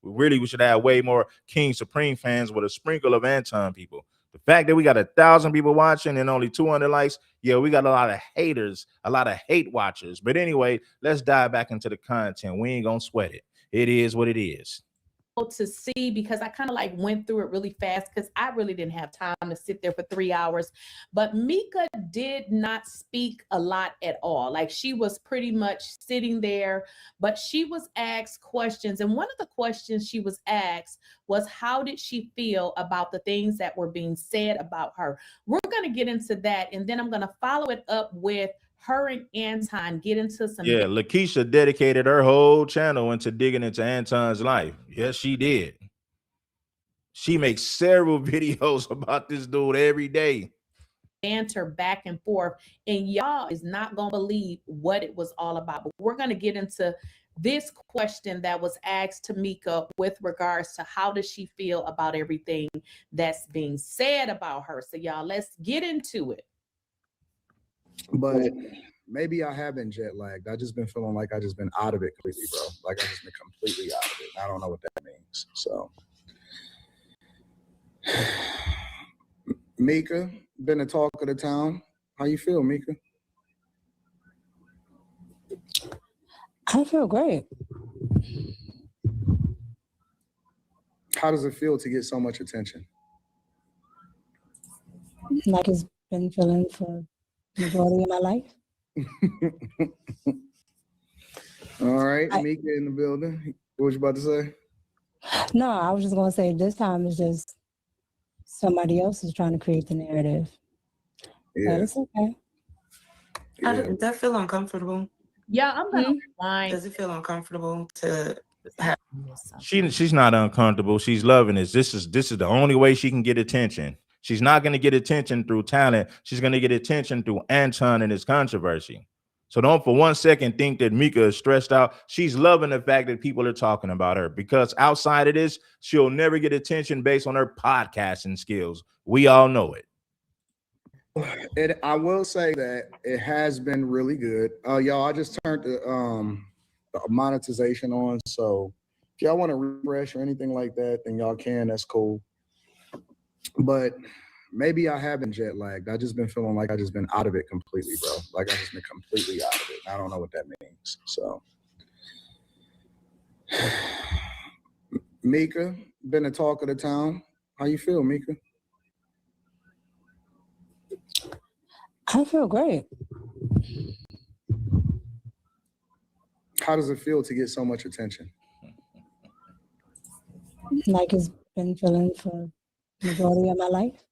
We should have way more King Supreme fans with a sprinkle of Anton people. The fact that we got 1,000 people watching and only 200 likes, yeah, we got a lot of haters, a lot of hate watchers. But anyway, let's dive back into the content. We ain't gonna sweat it. It is what it is. To see, because I kind of like went through it really fast because I really didn't have time to sit there for 3 hours. But Mika did not speak a lot at all. Like, she was pretty much sitting there, but she was asked questions. And one of the questions she was asked was, how did she feel about the things that were being said about her? We're going to get into that. And then I'm going to follow it up with her and Anton get into some. Yeah, Lakeisha dedicated her whole channel into digging into Anton's life. Yes, she did. She makes several videos about this dude every day. Banter back and forth, and y'all is not gonna believe what it was all about. But we're gonna get into this question that was asked to Mika with regards to how does she feel about everything that's being said about her. So y'all, let's get into it. But maybe I have been jet lagged. I just been feeling like I just been out of it completely, bro. Like I just been completely out of it. I don't know what that means. So, Mika, been the talk of the town. How you feel, Mika? I feel great. How does it feel to get so much attention? Like it's been feeling for the majority of my life. All right, Mika in the building. What was you about to say? No, I was just going to say this time is just somebody else is trying to create the narrative. Yeah. But it's okay. Yeah. Does that feel uncomfortable? Yeah, I'm gonna rewind. Does it feel uncomfortable to have? She's not uncomfortable. She's loving this. This is the only way she can get attention. She's not going to get attention through talent. She's going to get attention through Anton and his controversy. So don't for 1 second think that Mika is stressed out. She's loving the fact that people are talking about her, because outside of this, she'll never get attention based on her podcasting skills. We all know it. I will say that it has been really good. Y'all, I just turned the monetization on. So if y'all want to refresh or anything like that, then y'all can. That's cool. But maybe I have been jet lagged. I just been feeling like I just been out of it completely, bro. Like I just been completely out of it. I don't know what that means. So, Mika, been the talk of the town. How you feel, Mika? I feel great. How does it feel to get so much attention? Like it's been feeling for the majority of my life.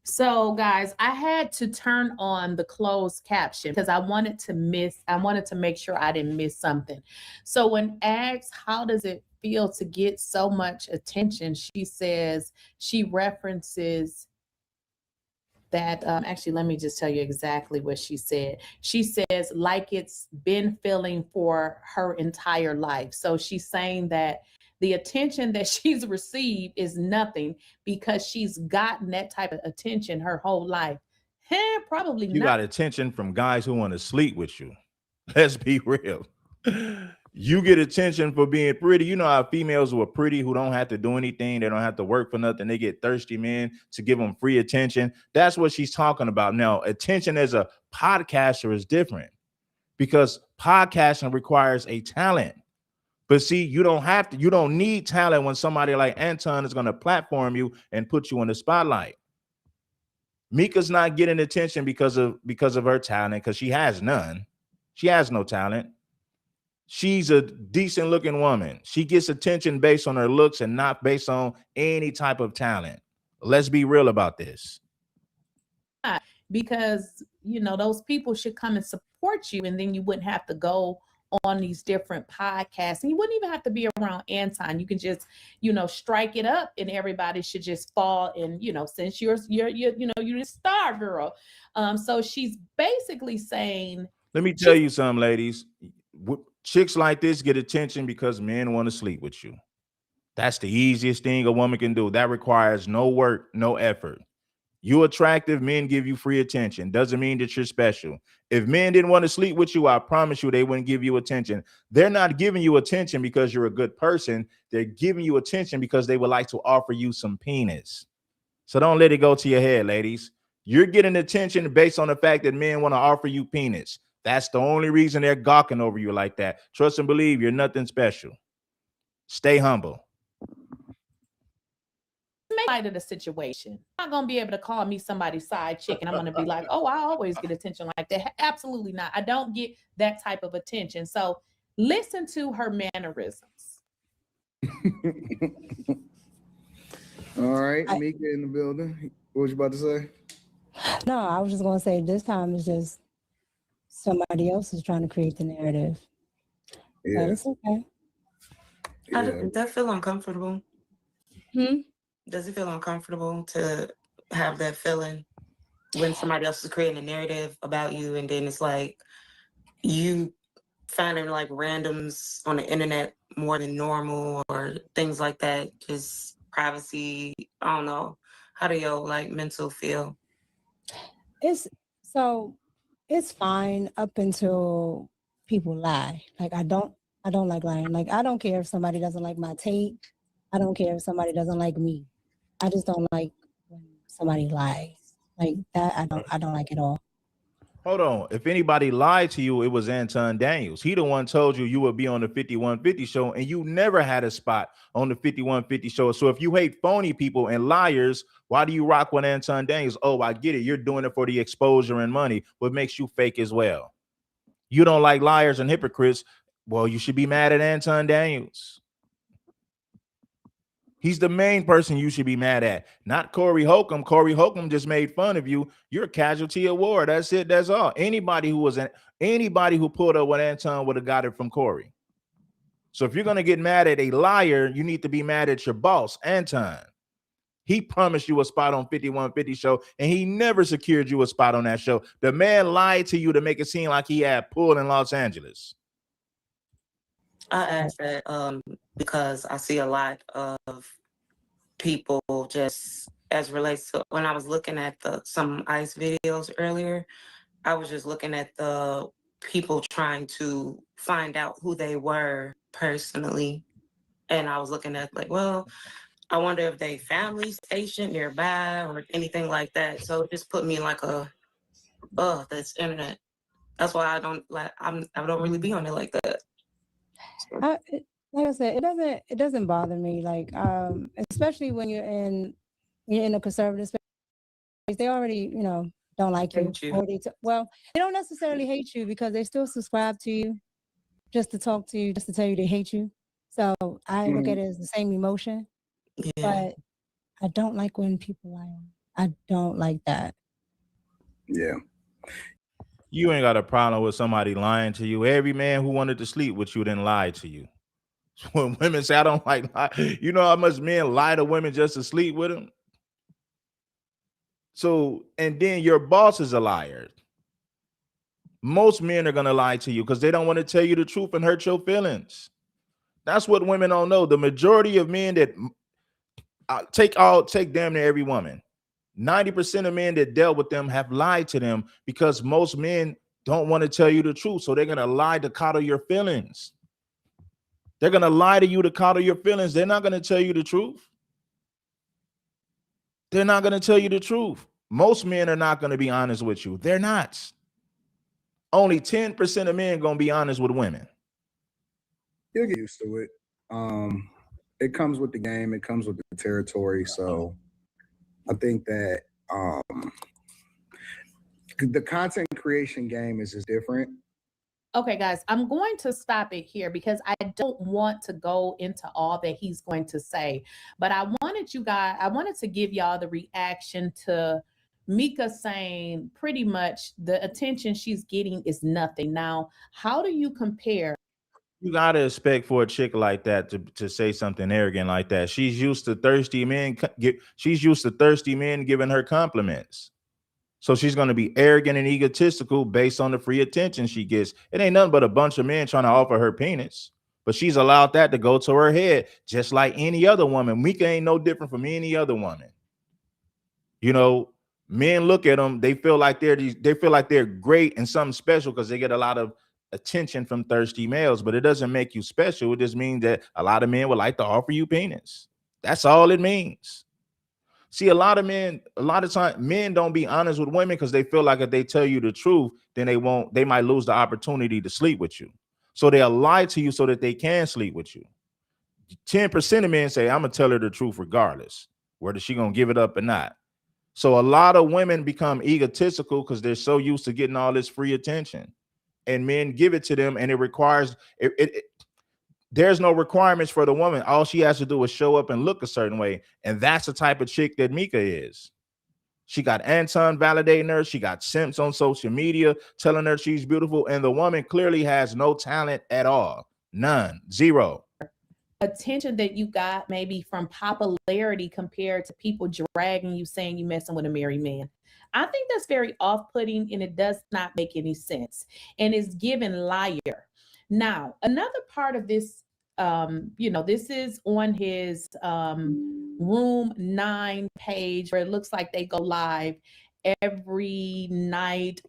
So guys, I had to turn on the closed caption because I wanted to make sure I didn't miss something. So when asked how does it feel to get so much attention, she says she references that actually let me just tell you exactly what she said. She says like it's been feeling for her entire life. So she's saying that the attention that she's received is nothing because she's gotten that type of attention her whole life. Probably You not. got attention from guys who want to sleep with you. Let's be real. You get attention for being pretty. You know how females who are pretty, who don't have to do anything, they don't have to work for nothing. They get thirsty men to give them free attention. That's what she's talking about. Now, attention as a podcaster is different because podcasting requires a talent. But see, you don't need talent when somebody like Anton is going to platform you and put you in the spotlight. Mika's not getting attention because of her talent, because she has none. She has no talent. She's a decent looking woman. She gets attention based on her looks and not based on any type of talent. Let's be real about this. Because those people should come and support you, and then you wouldn't have to go on these different podcasts, and you wouldn't even have to be around Anton. You can just strike it up, and everybody should just fall. And since you're the star girl, so she's basically saying, let me tell you something, ladies. Chicks like this get attention because men want to sleep with you. That's the easiest thing a woman can do. That requires no work, no effort. You attractive, men give you free attention. Doesn't mean that you're special. If men didn't want to sleep with you, I promise you they wouldn't give you attention. They're not giving you attention because you're a good person. They're giving you attention because they would like to offer you some penis. So don't let it go to your head, ladies. You're getting attention based on the fact that men want to offer you penis. That's the only reason they're gawking over you like that. Trust and believe, you're nothing special. Stay humble. light of the situation. I'm not gonna be able to call me somebody's side chick and I'm gonna be like, oh, I always get attention like that. Absolutely not. I don't get that type of attention. So listen to her mannerisms. All right, Mika in the building. What was you about to say? No, I was just gonna say this time is just somebody else is trying to create the narrative. Yeah. But it's okay. Does that feel uncomfortable? Hmm? Does it feel uncomfortable to have that feeling when somebody else is creating a narrative about you, and then it's like you finding like randoms on the internet more than normal or things like that? Just privacy. I don't know. How do your like mental feel? It's fine up until people lie. Like I don't like lying. Like I don't care if somebody doesn't like my tape. I don't care if somebody doesn't like me. I just don't like when somebody lies. Like that I don't like at all. Hold on. If anybody lied to you, it was Anton Daniels. He the one told you you would be on the 5150 show, and you never had a spot on the 5150 show. So if you hate phony people and liars, why do you rock with Anton Daniels? Oh, I get it. You're doing it for the exposure and money. What makes you fake as well? You don't like liars and hypocrites. Well, you should be mad at Anton Daniels. He's the main person you should be mad at, not Corey Holcomb. Corey Holcomb just made fun of you. You're a casualty of war. That's it. That's all. Anybody who pulled up with Anton would have got it from Corey. So if you're going to get mad at a liar, you need to be mad at your boss, Anton. He promised you a spot on 5150 show, and he never secured you a spot on that show. The man lied to you to make it seem like he had pull in Los Angeles. I ask that because I see a lot of people just as relates to when I was looking at some ICE videos earlier, I was just looking at the people trying to find out who they were personally. And I was looking at like, well, I wonder if they family stationed nearby or anything like that. So it just put me in like that's internet. That's why I don't really be on it like that. Like I said, it doesn't bother me. Like, especially when you're in a conservative space, they already, don't like you. Hate you. Well, they don't necessarily hate you because they still subscribe to you. just to talk to you, just to tell you they hate you. So I look at it as the same emotion, Yeah. but I don't like when people lie on me. I don't like that. Yeah. You ain't got a problem with somebody lying to you. Every man who wanted to sleep with you didn't lie to you. When women say I don't like lie, you know how much men lie to women just to sleep with them? So, and then your boss is a liar. Most men are gonna lie to you because they don't want to tell you the truth and hurt your feelings. That's what women don't know. The majority of men that take damn near every woman. 90% of men that dealt with them have lied to them because most men don't want to tell you the truth. So they're gonna lie to coddle your feelings. They're gonna lie to you to coddle your feelings. They're not gonna tell you the truth. They're not gonna tell you the truth. Most men are not gonna be honest with you. They're not. Only 10% of men gonna be honest with women. You'll get used to it. It comes with the game. It comes with the territory. So I think that the content creation game is just different. Okay, guys, I'm going to stop it here because I don't want to go into all that he's going to say. But I wanted to give y'all the reaction to Mika saying pretty much the attention she's getting is nothing. Now, how do you compare? You gotta expect for a chick like that to say something arrogant like that. She's used to thirsty men. She's used to thirsty men giving her compliments. So she's going to be arrogant and egotistical based on the free attention she gets. It ain't nothing but a bunch of men trying to offer her penis, but she's allowed that to go to her head, just like any other woman. Mika ain't no different from any other woman. You know, men look at them, they feel like they're great and something special because they get a lot of attention from thirsty males, but it doesn't make you special. It just means that a lot of men would like to offer you penis. That's all it means. See, a lot of times men don't be honest with women because they feel like if they tell you the truth, then they might lose the opportunity to sleep with you. So they'll lie to you so that they can sleep with you. 10% of men say, I'm gonna tell her the truth regardless, whether she gonna give it up or not. So a lot of women become egotistical because they're so used to getting all this free attention, and men give it to them, and it requires there's no requirements for the woman. All she has to do is show up and look a certain way. And that's the type of chick that Mika is. She got Anton validating her. She got simps on social media telling her she's beautiful. And the woman clearly has no talent at all. None. Zero. Attention that you got maybe from popularity compared to people dragging you saying you messing with a married man. I think that's very off-putting and it does not make any sense. And it's given liar. Now, another part of this, this is on his Room 9 page where it looks like they go live every night.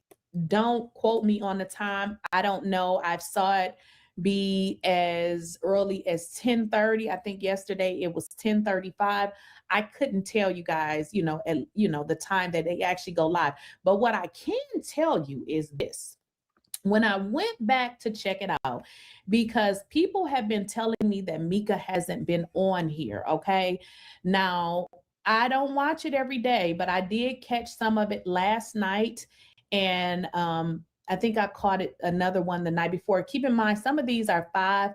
Don't quote me on the time. I don't know. I saw it be as early as 10:30. I think yesterday it was 10:35. I couldn't tell you guys, the time that they actually go live. But what I can tell you is this. When I went back to check it out, because people have been telling me that Mika hasn't been on here, okay? Now, I don't watch it every day, but I did catch some of it last night, and I think I caught it another one the night before. Keep in mind, some of these are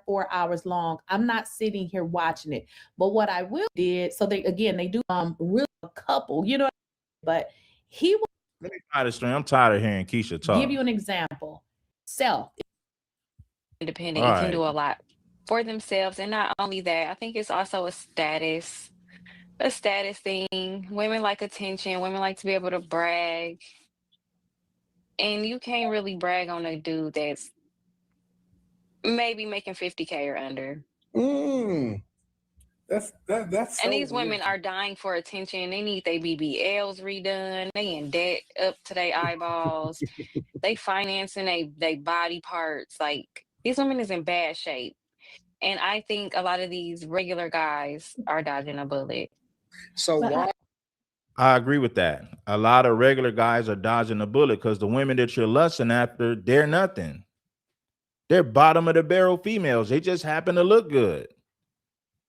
4 hours long. I'm not sitting here watching it, but what I will did, so they do really a couple, but he will. Let me try this string. I'm tired of hearing Keisha talk. Give you an example. Self independent and can do a lot for themselves. And not only that, I think it's also a status thing. Women like attention. Women like to be able to brag. And you can't really brag on a dude that's maybe making 50K or under. That's and these women are dying for attention. They need their BBLs redone. They in debt up to their eyeballs. They financing they body parts. Like, these women is in bad shape. And I think a lot of these regular guys are dodging a bullet. So why? I agree with that. A lot of regular guys are dodging a bullet because the women that you're lusting after, they're nothing. They're bottom of the barrel females. They just happen to look good.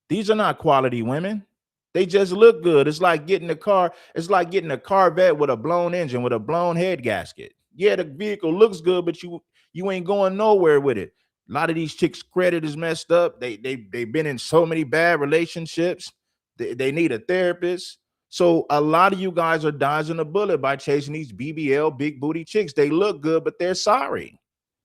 These are not quality women. They just look good. It's like getting a car. It's like getting a Corvette with a blown engine, with a blown head gasket. Yeah, the vehicle looks good, but you ain't going nowhere with it. A lot of these chicks' credit is messed up. They've been in so many bad relationships. They need a therapist. So a lot of you guys are dodging a bullet by chasing these BBL big booty chicks. They look good, but they're sorry.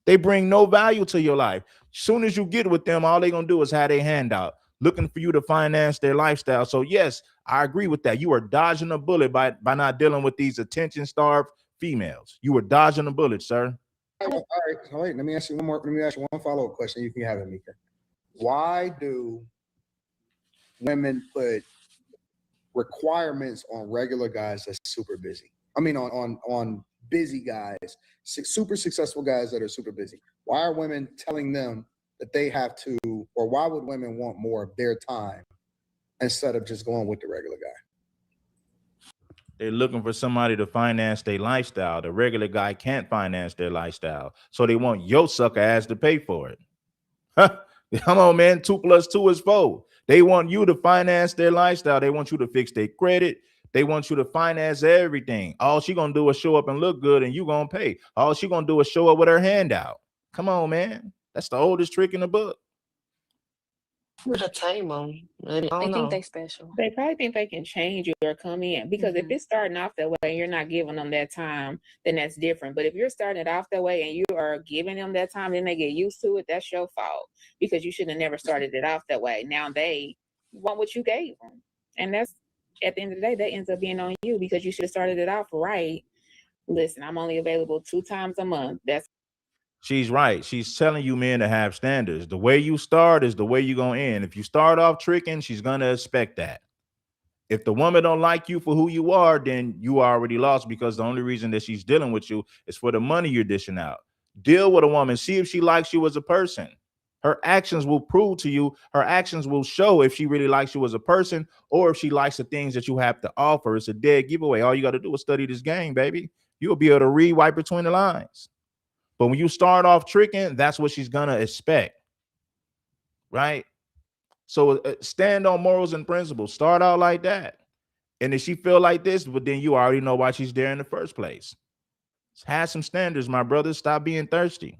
They bring no value to your life. Soon as you get with them, all they're gonna do is have their hand out, looking for you to finance their lifestyle. So yes, I agree with that. You are dodging a bullet by not dealing with these attention-starved females. You were dodging a bullet, sir. All right. So wait, let me ask you one more. Let me ask you one follow-up question. You can have it, Mika. Why do women put requirements on regular guys that's super busy? I mean, on busy guys, super successful guys that are super busy. Why are women telling them that they have to, or why would women want more of their time instead of just going with the regular guy? They're looking for somebody to finance their lifestyle. The regular guy can't finance their lifestyle. So they want your sucker ass to pay for it. Come on, man. 2 + 2 is 4. They want you to finance their lifestyle. They want you to fix their credit. They want you to finance everything. All she gonna do is show up and look good, and you gonna pay. All she gonna do is show up with her hand out. Come on, man. That's the oldest trick in the book. With a tame them. I don't They know. think they special. They probably think they can change you or come in, because if it's starting off that way and you're not giving them that time, then that's different. But if you're starting it off that way and you are giving them that time, then they get used to it. That's your fault, because you should have never started it off that way. Now they want what you gave them, and that's, at the end of the day, that ends up being on you, because you should have started it off right. Listen, I'm only available 2 times a month. That's She's right. She's telling you men to have standards. The way you start is the way you're going to end. If you start off tricking, she's going to expect that. If the woman don't like you for who you are, then you already lost, because the only reason that she's dealing with you is for the money you're dishing out. Deal with a woman. See if she likes you as a person. Her actions will prove to you. Her actions will show if she really likes you as a person, or if she likes the things that you have to offer. It's a dead giveaway. All you got to do is study this game, baby. You'll be able to read right between the lines. But when you start off tricking, that's what she's going to expect, right? So stand on morals and principles. Start out like that. And if she feel like this, but then you already know why she's there in the first place. Have some standards, my brother. Stop being thirsty.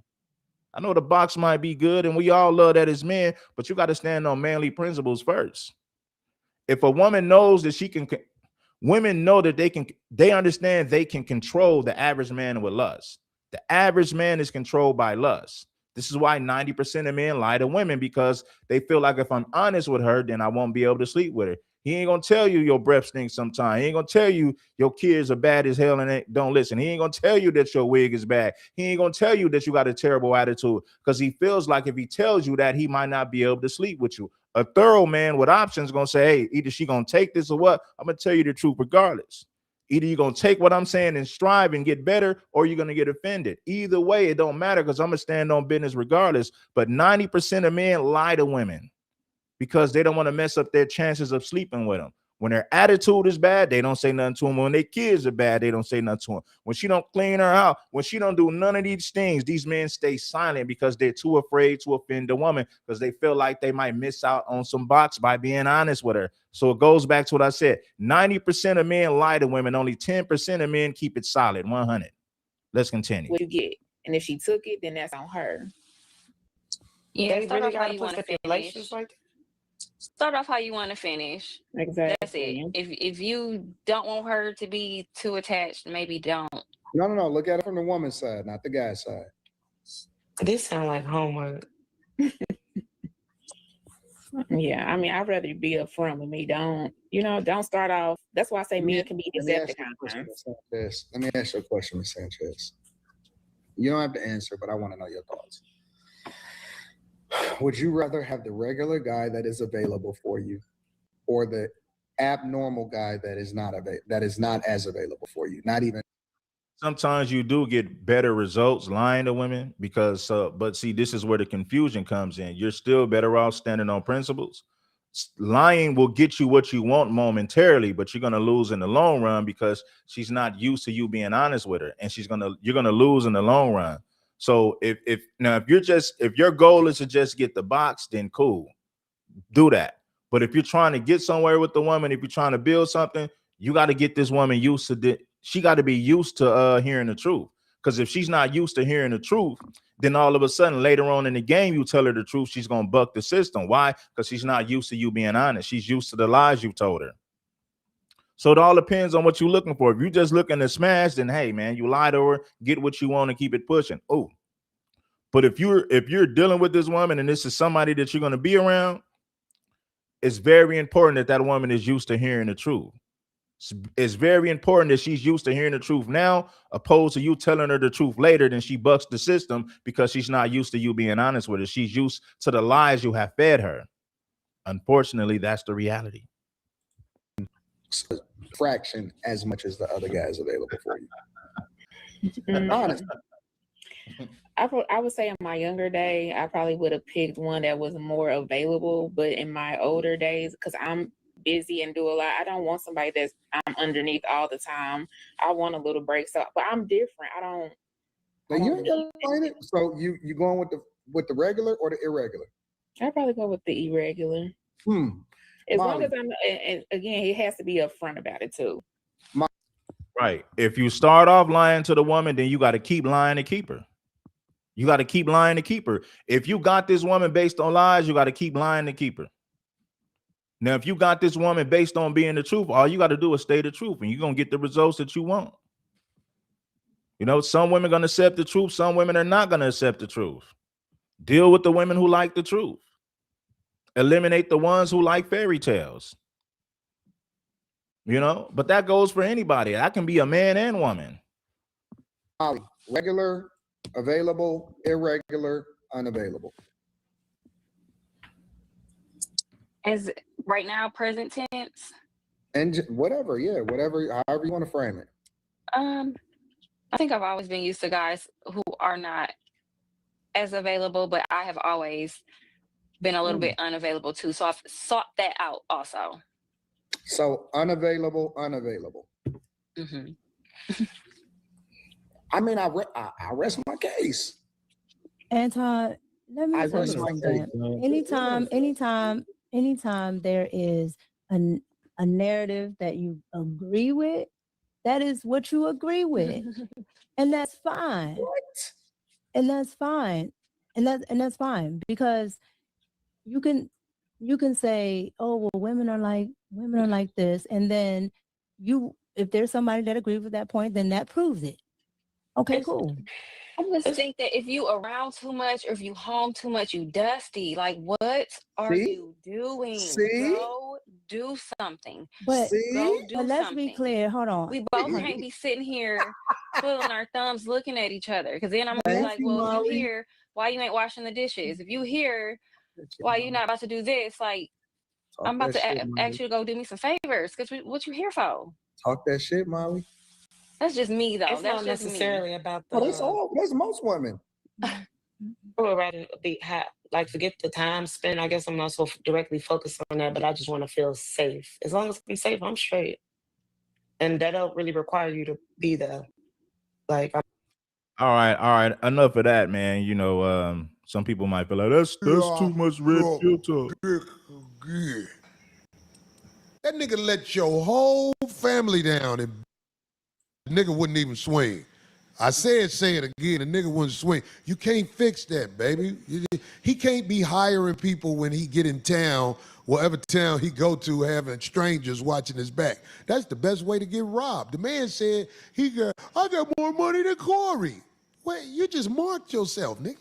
I know the box might be good, and we all love that as men, but you got to stand on manly principles first. If a woman knows that she can, women know that they understand they can control the average man with lust. The average man is controlled by lust. This is why 90% of men lie to women, because they feel like if I'm honest with her, then I won't be able to sleep with her. He ain't gonna tell you your breath stinks sometimes. He ain't gonna tell you your kids are bad as hell and they don't listen. He ain't gonna tell you that your wig is bad. He ain't gonna tell you that you got a terrible attitude, because he feels like if he tells you that, he might not be able to sleep with you. A thorough man with options is gonna say, hey, either she gonna take this or what? I'm gonna tell you the truth regardless. Either you're going to take what I'm saying and strive and get better, or you're going to get offended. Either way, it don't matter, because I'm going to stand on business regardless. But 90% of men lie to women because they don't want to mess up their chances of sleeping with them. When their attitude is bad, they don't say nothing to them. When their kids are bad, they don't say nothing to them. When she don't clean her house, when she don't do none of these things, these men stay silent because they're too afraid to offend the woman, because they feel like they might miss out on some box by being honest with her. So it goes back to what I said. 90% of men lie to women. Only 10% of men keep it solid, 100. Let's continue. what you get. And if she took it, then that's on her. Yeah, They start really off how got to you put want to stipulations finish. like that? Start off how you want to finish. Exactly. That's it. If you don't want her to be too attached, maybe don't. No. Look at it from the woman's side, not the guy's side. This sounds like homework. Yeah, I mean, I'd rather you be upfront with me. Don't start off. That's why I say men can be Let me ask you a deceptive. question, Ms. Sanchez. Let me ask you a question, Ms. Sanchez. You don't have to answer, but I want to know your thoughts. Would you rather have the regular guy that is available for you, or the abnormal guy that is not as available for you? Not even. Sometimes you do get better results lying to women, because but see, this is where the confusion comes in. You're still better off standing on principles. Lying will get you what you want momentarily, but you're going to lose in the long run, because she's not used to you being honest with her, and you're going to lose in the long run. So if your goal is to just get the box, then cool, do that. But if you're trying to get somewhere with the woman, if you're trying to build something, you got to get this woman used to she got to be used to hearing the truth. Because if she's not used to hearing the truth, Then all of a sudden, later on in the game, you tell her the truth, she's gonna buck the system. Why? Because she's not used to you being honest. She's used to the lies you told her. So it all depends on what you're looking for. If you're just looking to smash, then hey man, you lie to her, get what you want and keep it pushing. Oh, but if you're dealing with this woman and this is somebody that you're gonna be around, it's very important that that woman is used to hearing the truth. It's very important that she's used to hearing the truth now, opposed to you telling her the truth later. Then she bucks the system because she's not used to you being honest with her. She's used to the lies you have fed her. Unfortunately, that's the reality. Fraction as much as the other guy is available for you. Honest. I would say in my younger day, I probably would have picked one that was more available. But in my older days, because I'm busy and do a lot, I don't want somebody that's I'm underneath all the time. I want a little break. So, but I'm different. Now you ain't gonna find it. So you going with the regular or the irregular? I'd probably go with the irregular. As long as I'm, and again, it has to be upfront about it too. Right. If you start off lying to the woman, then you got to keep lying to keep her. You got to keep lying to keep her. If you got this woman based on lies, you got to keep lying to keep her. Now, if you got this woman based on being the truth, all you got to do is stay the truth, and you're going to get the results that you want. You know, some women are going to accept the truth. Some women are not going to accept the truth. Deal with the women who like the truth. Eliminate the ones who like fairy tales. You know, but that goes for anybody. That can be a man and woman. Regular, available, irregular, unavailable. As right now, present tense. And whatever, however you want to frame it. I think I've always been used to guys who are not as available, but I have always been a little bit unavailable too. So I've sought that out also. So unavailable. Mm-hmm. I mean, I rest my case. Anton, let me tell you something. Anytime there is a narrative that you agree with, that is what you agree with. And that's fine. What? And that's fine. And that's fine, because you can say, oh well, women are like this, and then if there's somebody that agrees with that point, then that proves it. Okay, cool. I just think that if you around too much or if you home too much, you dusty. Like, what are you doing? Go do something. But go let's be clear. Hold on. We both can't be sitting here twiddling our thumbs looking at each other. Because then I'm gonna be like, well, if you here, why you ain't washing the dishes? If you here, why you not about to do this? Like, I'm about to ask you to go do me some favors. Because what you here for? Talk that shit, Molly. That's just me, though. It's That's not just necessarily me. about the. That's most women. I would rather forget the time spent. I guess I'm not so directly focused on that, but I just want to feel safe. As long as I'm safe, I'm straight, and that don't really require you to be there. Like, all right. Enough of that, man. You know, some people might feel like that's too much red pill talk. That nigga let your whole family down and the nigga wouldn't even swing. I say it again, the nigga wouldn't swing. You can't fix that, baby. He can't be hiring people when he get in town, whatever town he go to, having strangers watching his back. That's the best way to get robbed. The man said, I got more money than Corey. Wait, you just marked yourself, nigga.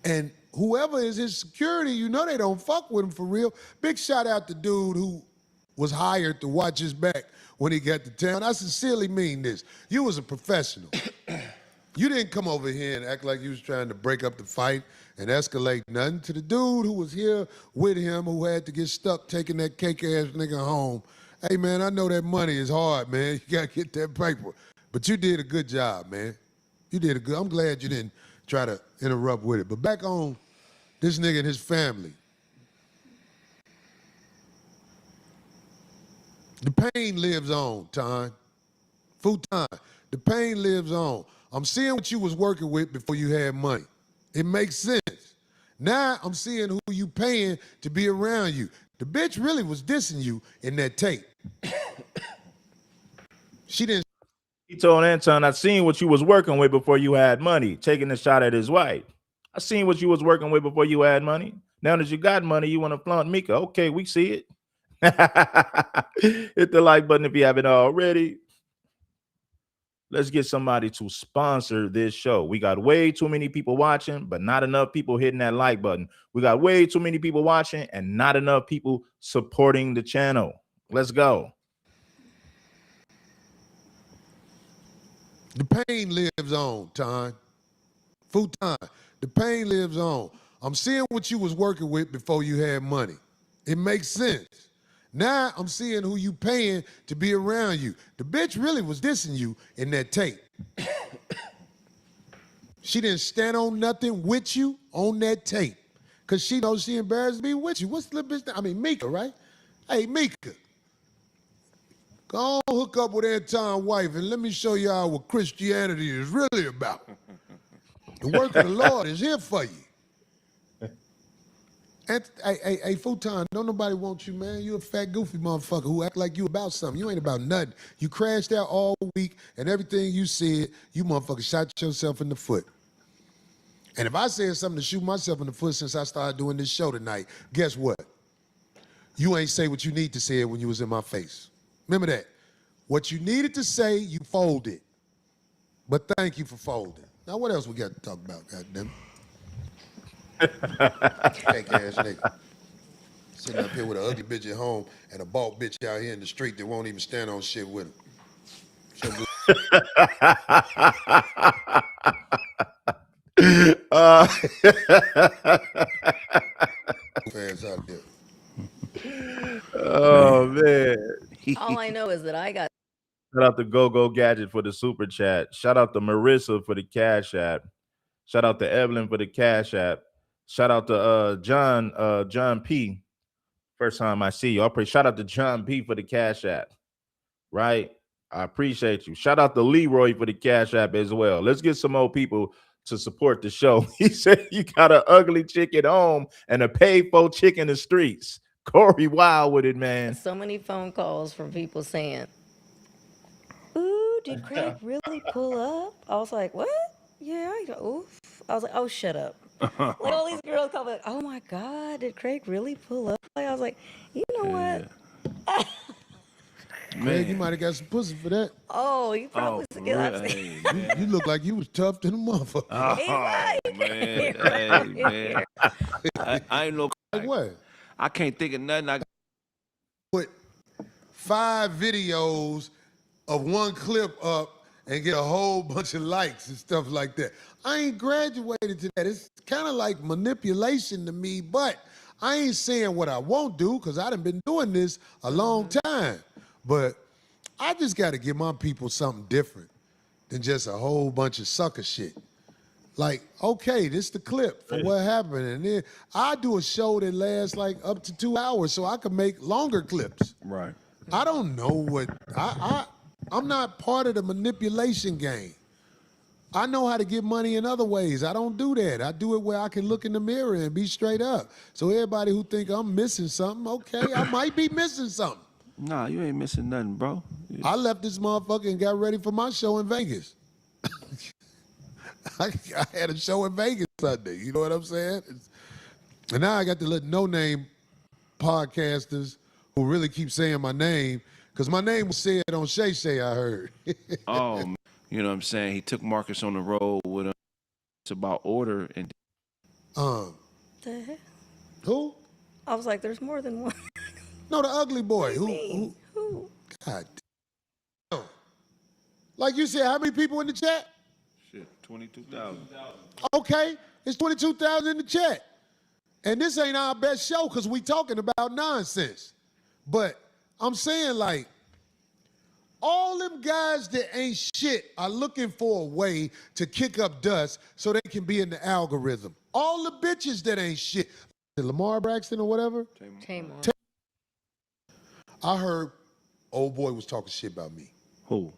And whoever is his security, you know they don't fuck with him for real. Big shout out to dude who was hired to watch his back when he got to town. I sincerely mean this. You was a professional. You didn't come over here and act like you was trying to break up the fight and escalate nothing. To the dude who was here with him, who had to get stuck taking that cake-ass nigga home. Hey, man, I know that money is hard, man. You got to get that paper. But you did a good job, man. I'm glad you didn't try to interrupt with it. But back on this nigga and his family. The pain lives on, Ton. Full time. The pain lives on. I'm seeing what you was working with before you had money. It makes sense. Now I'm seeing who you paying to be around you. The bitch really was dissing you in that tape. She didn't. He told Anton, I seen what you was working with before you had money, taking a shot at his wife. I seen what you was working with before you had money. Now that you got money, you want to flaunt Mika. Okay, we see it. Hit the like button if you haven't already. Let's get somebody to sponsor this show. We got way too many people watching, but not enough people hitting that like button. We got way too many people watching and not enough people supporting the channel. Let's go. The pain lives on, Ton. Futon, the pain lives on. I'm seeing what you was working with before you had money. It makes sense. Now I'm seeing who you paying to be around you. The bitch really was dissing you in that tape. She didn't stand on nothing with you on that tape. Cause she knows she embarrassed to be with you. What's the little bitch name? I mean, Mika, right? Hey, Mika. Go on, hook up with Anton's wife and let me show y'all what Christianity is really about. The work of the Lord is here for you. Hey, Futon, don't nobody want you, man. You a fat, goofy motherfucker who act like you about something. You ain't about nothing. You crashed out all week, and everything you said, you motherfucker shot yourself in the foot. And if I said something to shoot myself in the foot since I started doing this show tonight, guess what? You ain't say what you need to say when you was in my face. Remember that. What you needed to say, you folded. But thank you for folding. Now, what else we got to talk about, goddamn? Fake ass nigga. Sitting up here with an ugly bitch at home and a bald bitch out here in the street that won't even stand on shit with him. So fans out there. Oh, man. All I know is that I got. Shout out to Go Gadget for the super chat. Shout out to Marissa for the cash app. Shout out to Evelyn for the cash app. Shout out to John P. First time I see you. I'll pray. Shout out to John P for the cash app. Right? I appreciate you. Shout out to Leroy for the cash app as well. Let's get some more people to support the show. He said you got an ugly chick at home and a paid-for chick in the streets. Corey wild with it, man. So many phone calls from people saying, ooh, did Craig really pull up? I was like, what? Yeah, oof. I was like, oh, shut up. Like all these girls call me like, oh my God, did Craig really pull up? Like, I was like, you know what? Man, you might have got some pussy for that. Oh, you probably you look like you was tough than a motherfucker. Oh, man. I ain't no. Like what? I can't think of nothing. I put 5 videos of one clip up and get a whole bunch of likes and stuff like that. I ain't graduated to that. It's kind of like manipulation to me, but I ain't saying what I won't do because I done been doing this a long time. But I just got to give my people something different than just a whole bunch of sucker shit. Like, okay, this the clip for what happened. And then I do a show that lasts like up to 2 hours so I can make longer clips. Right. I don't know what, I'm not part of the manipulation game. I know how to get money in other ways. I don't do that. I do it where I can look in the mirror and be straight up. So everybody who think I'm missing something, okay, I might be missing something. Nah, you ain't missing nothing, bro. I left this motherfucker and got ready for my show in Vegas. I had a show in Vegas Sunday. You know what I'm saying? And now I got to let no-name podcasters who really keep saying my name, because my name was said on Shay Shay, I heard. Oh, man. You know what I'm saying? He took Marcus on the road with him. It's about order and. The heck? Who? I was like, there's more than one. No, the ugly boy. Who? God damn. Like you said, how many people in the chat? Shit, 22,000. Okay, it's 22,000 in the chat. And this ain't our best show because we talking about nonsense. But I'm saying, like, all them guys that ain't shit are looking for a way to kick up dust so they can be in the algorithm. All the bitches that ain't shit. Lamar Braxton or whatever? Tamar. I heard old boy was talking shit about me. Who?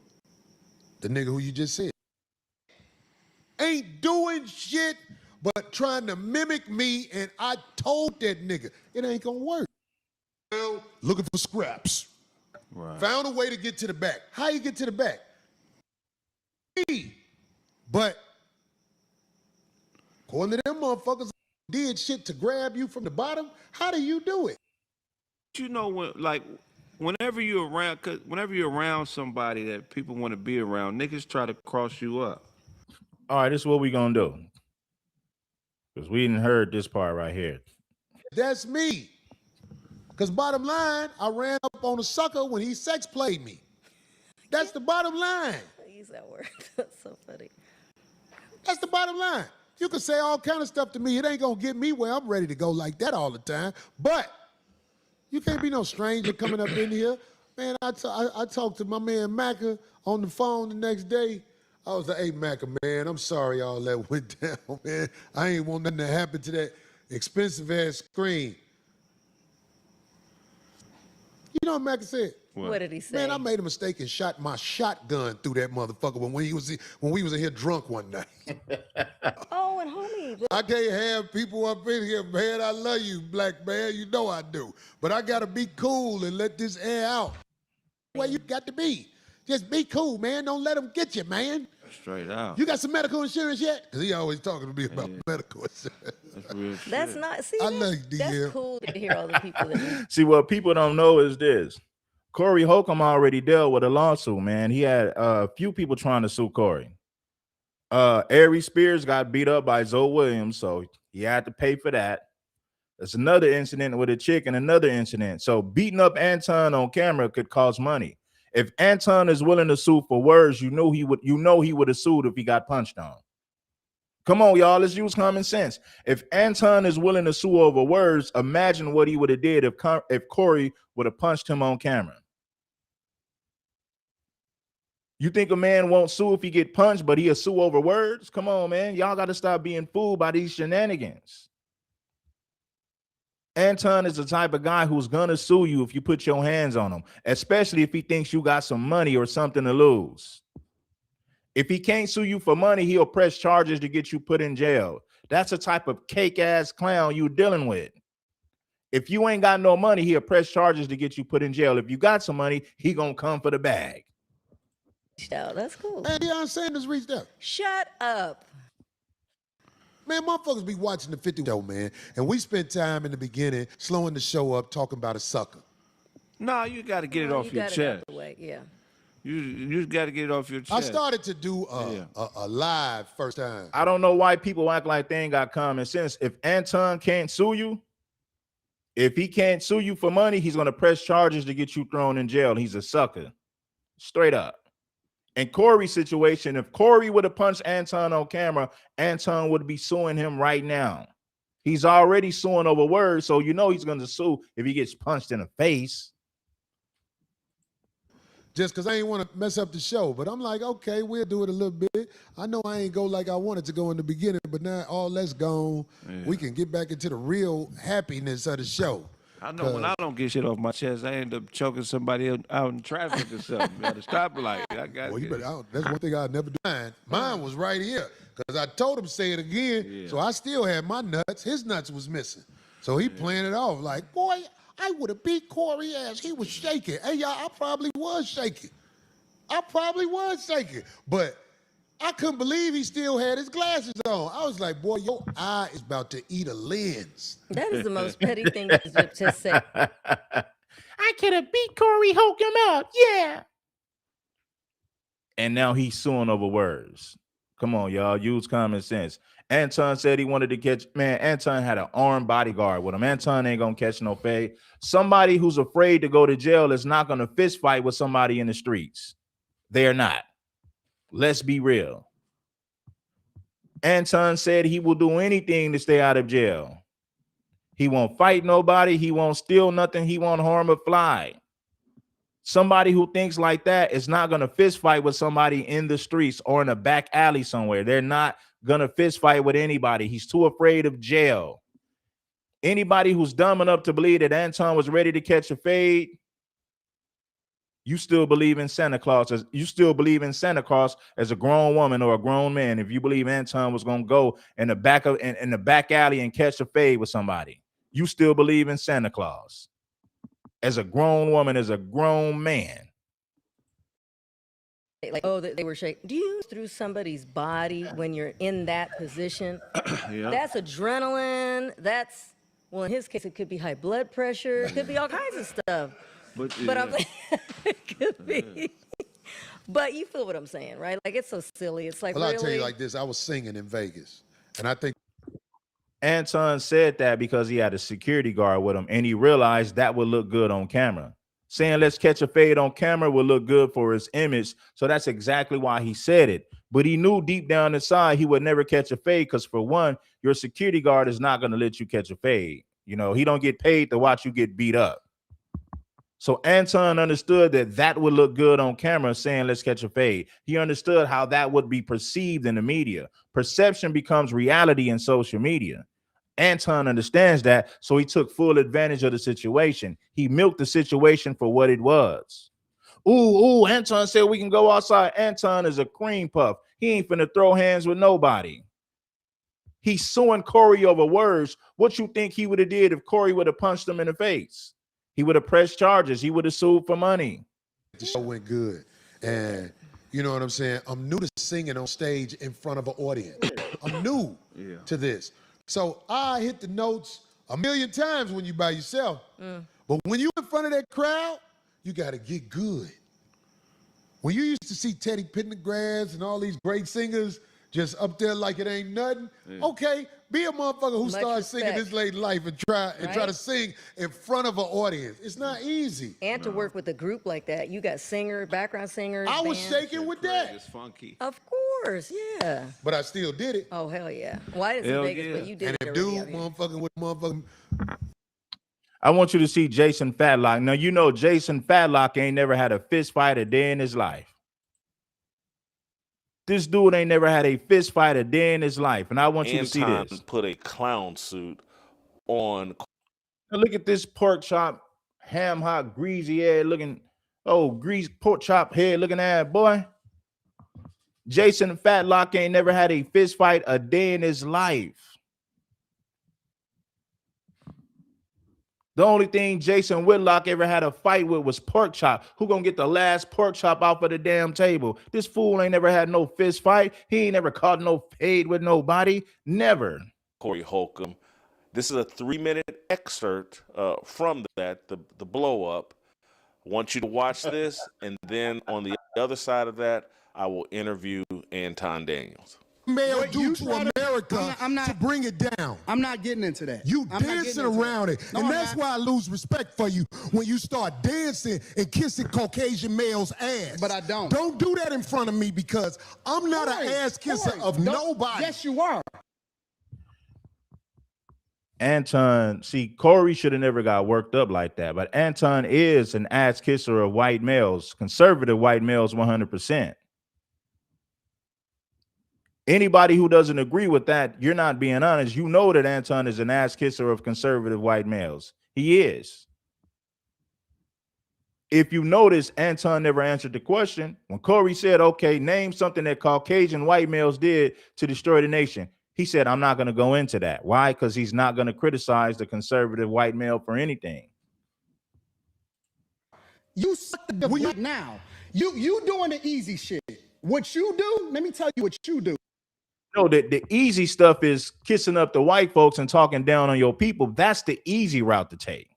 The nigga who you just said. Ain't doing shit but trying to mimic me, and I told that nigga, it ain't gonna work. Looking for scraps. Right. Found a way to get to the back. How you get to the back? me. But according to them motherfuckers did shit to grab you from the bottom, how do you do it? You know, whenever you're around somebody that people want to be around, niggas try to cross you up. All right, this is what we gonna do. Because we didn't heard this part right here. That's me. Because bottom line, I ran up on a sucker when he sex played me. That's the bottom line. I use that word. That's so funny. That's the bottom line. You can say all kind of stuff to me. It ain't gonna get me where I'm ready to go like that all the time. But you can't be no stranger coming up in here. Man, I talked to my man Macca on the phone the next day. I was like, hey, Macca, man, I'm sorry all that went down, man. I ain't want nothing to happen to that expensive-ass screen. You know what Macca said? What did he say? Man, I made a mistake and shot my shotgun through that motherfucker when we was in here drunk one night. Oh, and homie. I can't have people up in here, man. I love you, black man. You know I do. But I gotta be cool and let this air out. Well, you got to be. Just be cool, man. Don't let them get you, man. Straight out. You got some medical insurance yet? Because he always talking to me about medical insurance. That's real shit. That's not. See, I love you, that's DM. cool to hear all the people that. See, what people don't know is this. Corey Holcomb already dealt with a lawsuit, man. He had a few people trying to sue Corey. Aries Spears got beat up by Zoe Williams, so he had to pay for that. There's another incident with a chick and another incident. So beating up Anton on camera could cost money. If Anton is willing to sue for words, he would have sued if he got punched on. Come on, y'all. Let's use common sense. If Anton is willing to sue over words, imagine what he would have did if Corey would have punched him on camera. You think a man won't sue if he get punched, but he'll sue over words? Come on, man. Y'all got to stop being fooled by these shenanigans. Anton is the type of guy who's going to sue you if you put your hands on him, especially if he thinks you got some money or something to lose. If he can't sue you for money, he'll press charges to get you put in jail. That's the type of cake-ass clown you're dealing with. If you ain't got no money, he'll press charges to get you put in jail. If you got some money, he gonna come for the bag. That's cool. Man, Deion Sanders reached out. Shut up. Man, motherfuckers be watching the 50 show, man. And we spent time in the beginning slowing the show up, talking about a sucker. Nah, you got to get it off your chest. Yeah. You got to get it off your chest. I started to do a live first time. I don't know why people act like they ain't got common sense. If Anton can't sue you, if he can't sue you for money, he's going to press charges to get you thrown in jail. He's a sucker. Straight up. In Corey's situation, if Corey would have punched Anton on camera, Anton would be suing him right now. He's already suing over words, so you know he's going to sue if he gets punched in the face. Just because I ain't want to mess up the show. But I'm like, okay, we'll do it a little bit. I know I ain't go like I wanted to go in the beginning, but now all that's gone. Yeah. We can get back into the real happiness of the show. I know when I don't get shit off my chest, I end up choking somebody out in traffic or something. You got to stop it like I got. Well, that's one thing I'd never do. Mine was right here because I told him say it again. Yeah. So I still had my nuts. His nuts was missing. So he playing it off like, boy, I would have beat Corey ass. He was shaking. Hey, y'all, I probably was shaking. But I couldn't believe he still had his glasses on. I was like, boy, your eye is about to eat a lens. That is the most petty thing to just say. I could have beat Corey Holcomb up. Yeah. And now he's suing over words. Come on, y'all. Use common sense. Anton said he wanted to catch. Man, Anton had an armed bodyguard with him. Anton ain't going to catch no fade. Somebody who's afraid to go to jail is not going to fist fight with somebody in the streets. They're not. Let's be real. Anton said he will do anything to stay out of jail. He won't fight nobody. He won't steal nothing. He won't harm a fly. Somebody who thinks like that is not going to fist fight with somebody in the streets or in a back alley somewhere. They're not going to fist fight with anybody. He's too afraid of jail. Anybody who's dumb enough to believe that Anton was ready to catch a fade, you still believe in Santa Claus. You still believe in Santa Claus as a grown woman or a grown man. If you believe Anton was going to go in the back alley and catch a fade with somebody, you still believe in Santa Claus as a grown woman, as a grown man. like, oh, they were shaking. Do you through somebody's body when you're in that position? Yeah. That's adrenaline. That's, well, in his case, it could be high blood pressure. It could be all kinds of stuff. But I'm like, it could be. But you feel what I'm saying, right? Like, it's so silly. It's like, Well, really? I'll tell you like this. I was singing in Vegas, and I think Anton said that because he had a security guard with him, and he realized that would look good on camera. Saying let's catch a fade on camera will look good for his image. So that's exactly why he said it. But he knew deep down inside he would never catch a fade because, for one, your security guard is not going to let you catch a fade. You know, he don't get paid to watch you get beat up. So Anton understood that that would look good on camera, saying let's catch a fade. He understood how that would be perceived in the media. Perception becomes reality in social media. Anton understands that, so he took full advantage of the situation. He milked the situation for what it was. Ooh, Anton said we can go outside. Anton is a cream puff. He ain't finna throw hands with nobody. He's suing Corey over words. What you think he would have did if Corey would have punched him in the face? He would have pressed charges. He would have sued for money. the show went good. And you know what I'm saying? I'm new to singing on stage in front of an audience. I'm new to this. So I hit the notes a million times when you by yourself. But when you in front of that crowd, you got to get good. When you used to see Teddy Pendergrass and all these great singers just up there like it ain't nothing, okay, be a motherfucker who starts singing this late in life and try to sing in front of an audience. It's not easy. And to work with a group like that, you got singer, background singers. I was band. shaking with that. It's funky. Of course, yeah. But I still did it. Oh, hell yeah. Well, I didn't Hell see Vegas, yeah. but you did And it if already dude out here. motherfucking with motherfucking I want you to see Jason Fatlock. Now, you know Jason Fatlock ain't never had a fist fight a day in his life. This dude ain't never had a fist fight a day in his life. And I want you to see Anton this. put a clown suit on. Now look at this pork chop, ham hock, greasy head looking, greased pork chop head looking ass boy. Jason Fatlock ain't never had a fist fight a day in his life. The only thing Jason Whitlock ever had a fight with was pork chop. Who gonna get the last pork chop off of the damn table? This fool ain't never had no fist fight. He ain't never caught no fade with nobody. Never. Corey Holcomb. This is a 3-minute excerpt from that, the blow up. I want you to watch this, and then on the other side of that, I will interview Anton Daniels. male do to America to bring it down. I'm not getting into that. You dancing around it. No, and I'm that's not. why I lose respect for you when you start dancing and kissing Caucasian males' ass. But I don't. Don't do that in front of me because I'm not an ass kisser of nobody. Yes, you are. Anton, see, Corey should have never got worked up like that, but Anton is an ass kisser of white males, conservative white males, 100%. Anybody who doesn't agree with that, you're not being honest. You know that Anton is an ass kisser of conservative white males. He is. If you notice, Anton never answered the question. When Corey said, okay, name something that Caucasian white males did to destroy the nation, he said, I'm not going to go into that. Why? Because he's not going to criticize the conservative white male for anything. You suck the dick now. You doing the easy shit. What you do, let me tell you what you do. No, the easy stuff is kissing up the white folks and talking down on your people. That's the easy route to take.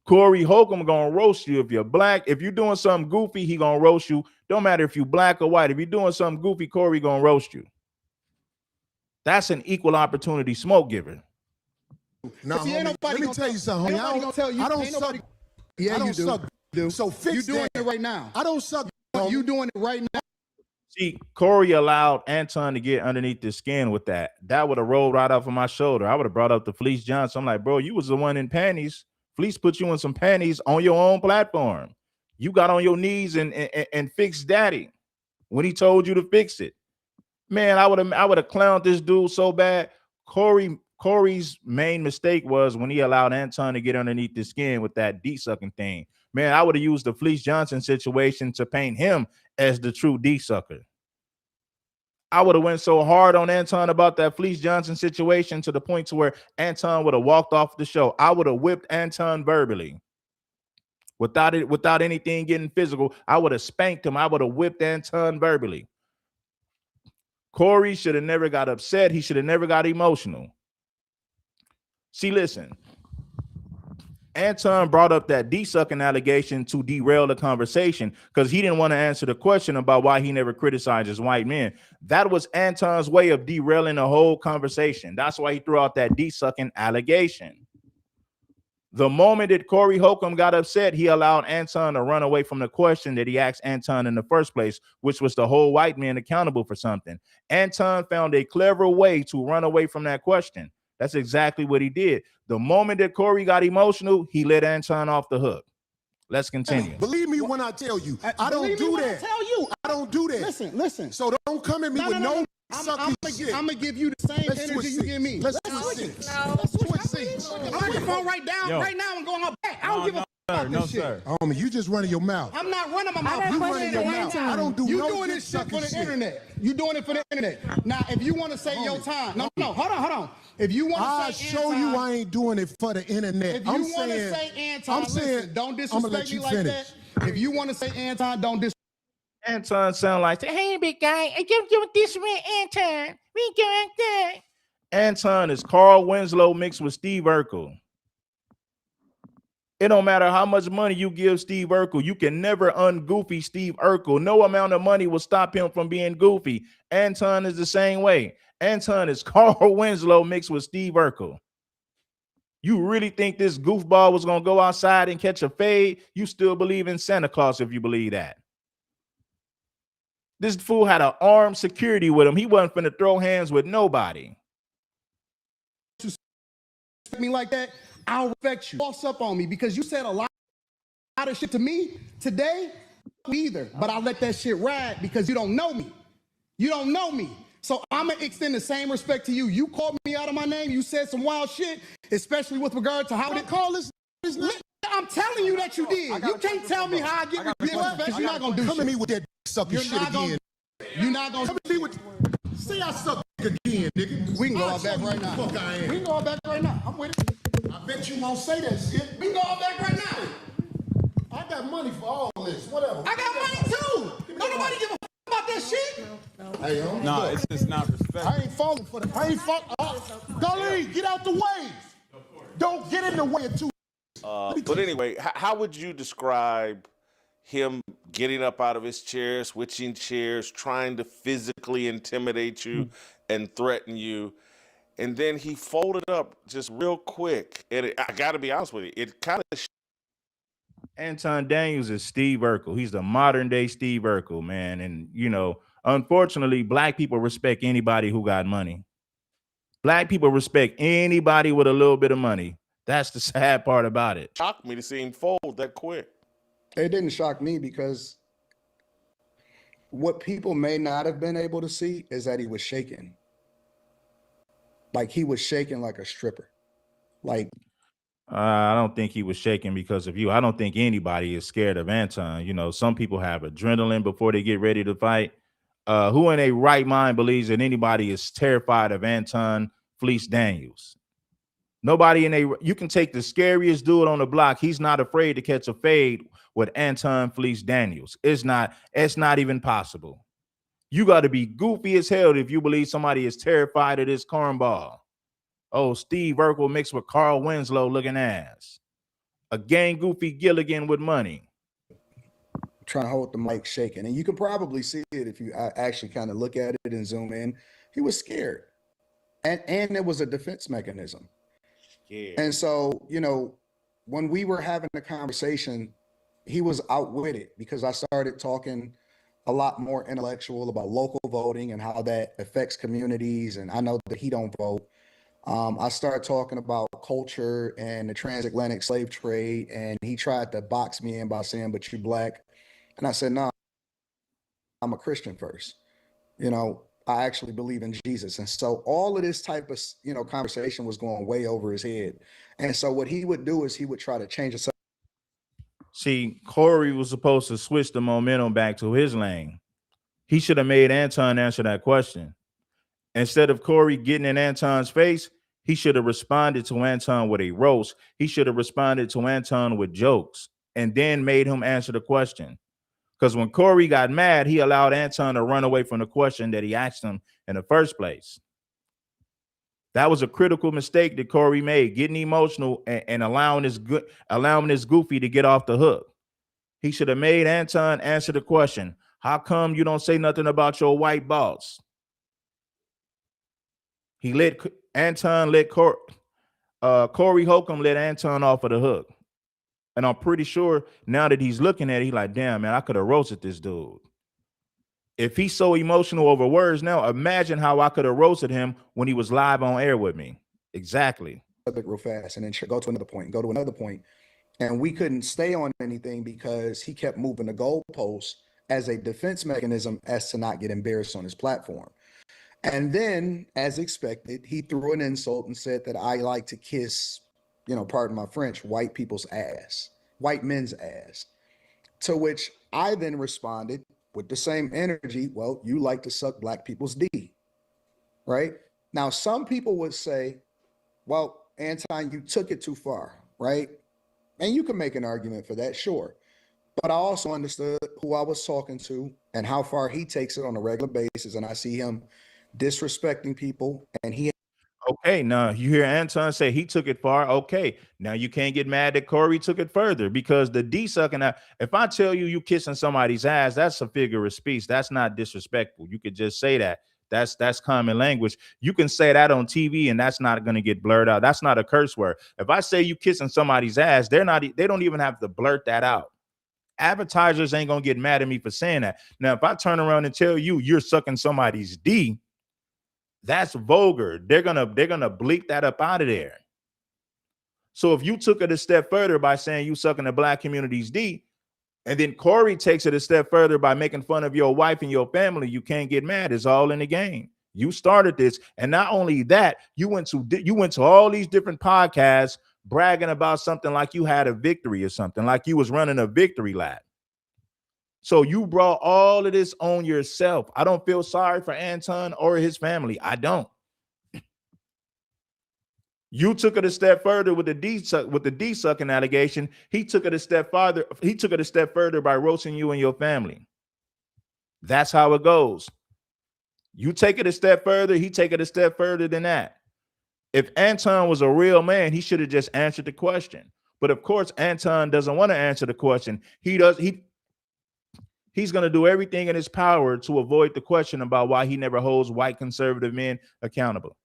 Corey Holcomb gonna roast you if you're black. If you're doing something goofy, he gonna roast you. Don't matter if you black or white. If you're doing something goofy, Corey gonna roast you. That's an equal opportunity smoke giver. No, homie, let me tell you something, homie. I don't suck. Yeah, I don't you do. suck. So fix You doing that. it right now. I don't suck. You doing it right now. See, Corey allowed Anton to get underneath the skin with that. That would have rolled right off of my shoulder. I would have brought up the Fleece Johnson. I'm like, bro, you was the one in panties. Fleece put you in some panties on your own platform. You got on your knees and fixed daddy when he told you to fix it. Man, I would have clowned this dude so bad. Corey's main mistake was when he allowed Anton to get underneath the skin with that D-sucking thing. Man, I would have used the Fleece Johnson situation to paint him as the true D-sucker. I would have went so hard on Anton about that Fleece Johnson situation to the point to where Anton would have walked off the show. I would have whipped Anton verbally. without anything getting physical. I would have spanked him. I would have whipped Anton verbally. Corey should have never got upset. He should have never got emotional. See, listen. Anton brought up that D-sucking allegation to derail the conversation because he didn't want to answer the question about why he never criticizes white men. That was Anton's way of derailing the whole conversation. That's why he threw out that D-sucking allegation. The moment that Corey Holcomb got upset, he allowed Anton to run away from the question that he asked Anton in the first place, which was to hold white men accountable for something. Anton found a clever way to run away from that question. That's exactly what he did. The moment that Corey got emotional, he let Anton off the hook. Let's continue. Believe me when I tell you, I don't do that. I don't do that. Listen. So don't come at me with no sucky shit. I'm gonna give you the same energy you give me. Let's switch seats. Switch seats. I'm on the phone right now and going up back. I don't give a fuck about this shit. Homie, you just running your mouth. I'm not running my mouth. You running your mouth. I don't do you no doing this shit for the internet. You doing it for the internet. Now, if you want to say your time, no, hold on. If you want to say I'll show you I ain't doing it for the internet. If you want to say Anton, listen, don't disrespect me like that. If you want to say Anton, don't disrespect. Anton sound like, hey, big guy, I give you this man, Anton. We go like that. Anton is Carl Winslow mixed with Steve Urkel. It don't matter how much money you give Steve Urkel. You can never ungoofy Steve Urkel. No amount of money will stop him from being goofy. Anton is the same way. Anton is Carl Winslow mixed with Steve Urkel. You really think this goofball was going to go outside and catch a fade? You still believe in Santa Claus if you believe that. This fool had an armed security with him. He wasn't finna throw hands with nobody. Me like that, I'll respect you. Boss up on me because you said a lot of shit to me today. Either, but I'll let that shit ride because you don't know me. You don't know me. So I'm gonna extend the same respect to you. You called me out of my name. You said some wild shit, especially with regard to how they call this. I'm telling you that you did. You can't tell me how I get respect. You're not gonna do shit. Come at me with that sucky shit again. You're not gonna. Come at me with. Say I suck again, nigga. We can go out back right now. Fuck I am. We can go out back right now. I'm with it. I bet you won't say that shit. We can go out back right now. I got money for all this. Whatever. I got money too. Don't nobody give a fuck about that shit. Hey, no, it's just not respect. I ain't falling for that. I ain't falling. Darlene, get out the way. Don't get in the way of two. But anyway, how would you describe him getting up out of his chair, switching chairs, trying to physically intimidate you and threaten you? And then he folded up just real quick. And I got to be honest with you, it kind of. Anton Daniels is Steve Urkel. He's the modern day Steve Urkel, man. And, you know, unfortunately, black people respect anybody who got money. Black people respect anybody with a little bit of money. That's the sad part about it. Shocked me to see him fold that quick. It didn't shock me because what people may not have been able to see is that he was shaking. Like he was shaking like a stripper. Like I don't think he was shaking because of you. I don't think anybody is scared of Anton. You know, some people have adrenaline before they get ready to fight. Who in a right mind believes that anybody is terrified of Anton Fleece Daniels? Nobody you can take the scariest dude on the block. He's not afraid to catch a fade with Anton Fleece Daniels. It's not even possible. You got to be goofy as hell if you believe somebody is terrified of this cornball. Oh, Steve Urkel mixed with Carl Winslow looking ass. A gang goofy Gilligan with money. Trying to hold the mic shaking. And you can probably see it if you actually kind of look at it and zoom in. He was scared. And it was a defense mechanism. Yeah. And so, you know, when we were having the conversation, he was outwitted because I started talking a lot more intellectual about local voting and how that affects communities. And I know that he don't vote. I started talking about culture and the transatlantic slave trade, and he tried to box me in by saying, but you're black. And I said, no, I'm a Christian first. You know, I actually believe in Jesus. And so all of this type of, you know, conversation was going way over his head. And so what he would do is he would try to change the subject. See, Corey was supposed to switch the momentum back to his lane. He should have made Anton answer that question. Instead of Corey getting in Anton's face, he should have responded to Anton with a roast. He should have responded to Anton with jokes and then made him answer the question. Because when Corey got mad, he allowed Anton to run away from the question that he asked him in the first place. That was a critical mistake that Corey made, getting emotional and allowing this goofy to get off the hook. He should have made Anton answer the question. How come you don't say nothing about your white boss? He let Corey Holcomb let Anton off of the hook. And I'm pretty sure now that he's looking at it, he's like, damn, man, I could have roasted this dude. If he's so emotional over words now, imagine how I could have roasted him when he was live on air with me. Exactly. Real fast and then go to another point. And we couldn't stay on anything because he kept moving the goalposts as a defense mechanism as to not get embarrassed on his platform. And then, as expected, he threw an insult and said that I like to kiss, pardon my French, white people's ass, white men's ass. To which I then responded with the same energy, well, you like to suck black people's D, right? Now, some people would say, well, Anton, you took it too far, right? And you can make an argument for that, sure. But I also understood who I was talking to and how far he takes it on a regular basis. And I see him disrespecting people, and he. Okay, now you hear Anton say he took it far. Okay, now you can't get mad that Corey took it further because the D sucking out. If I tell you kissing somebody's ass, that's a figure of speech. That's not disrespectful. You could just say that. That's common language. You can say that on TV, and that's not going to get blurred out. That's not a curse word. If I say you kissing somebody's ass, they don't even have to blurt that out. Advertisers ain't gonna get mad at me for saying that. Now, if I turn around and tell you you're sucking somebody's D, that's vulgar. They're gonna bleep that up out of there. So if you took it a step further by saying you sucking the black community's D, and then Corey takes it a step further by making fun of your wife and your family, you can't get mad. It's all in the game. You started this, and not only that, you went to all these different podcasts bragging about something like you had a victory or something, like you was running a victory lap. So you brought all of this on yourself. I don't feel sorry for Anton or his family. I don't. You took it a step further with the D sucking allegation. He took it a step farther. He took it a step further by roasting you and your family. That's how it goes. You take it a step further, he take it a step further than that. If Anton was a real man, he should have just answered the question. But of course, Anton doesn't want to answer the question. He's going to do everything in his power to avoid the question about why he never holds white conservative men accountable.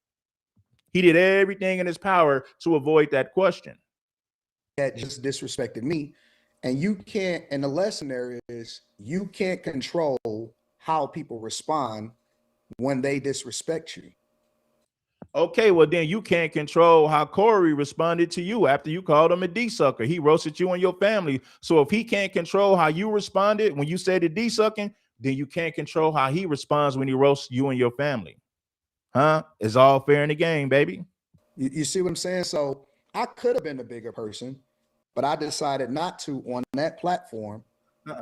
He did everything in his power to avoid that question. That just disrespected me. And you can't, and the lesson there is you can't control how people respond when they disrespect you. Okay, well then you can't control how Corey responded to you after you called him a D sucker. He roasted you and your family. So if he can't control how you responded when you said the D sucking, then you can't control how he responds when he roasts you and your family. Huh? It's all fair in the game, baby. You see what I'm saying? So I could have been the bigger person, but I decided not to on that platform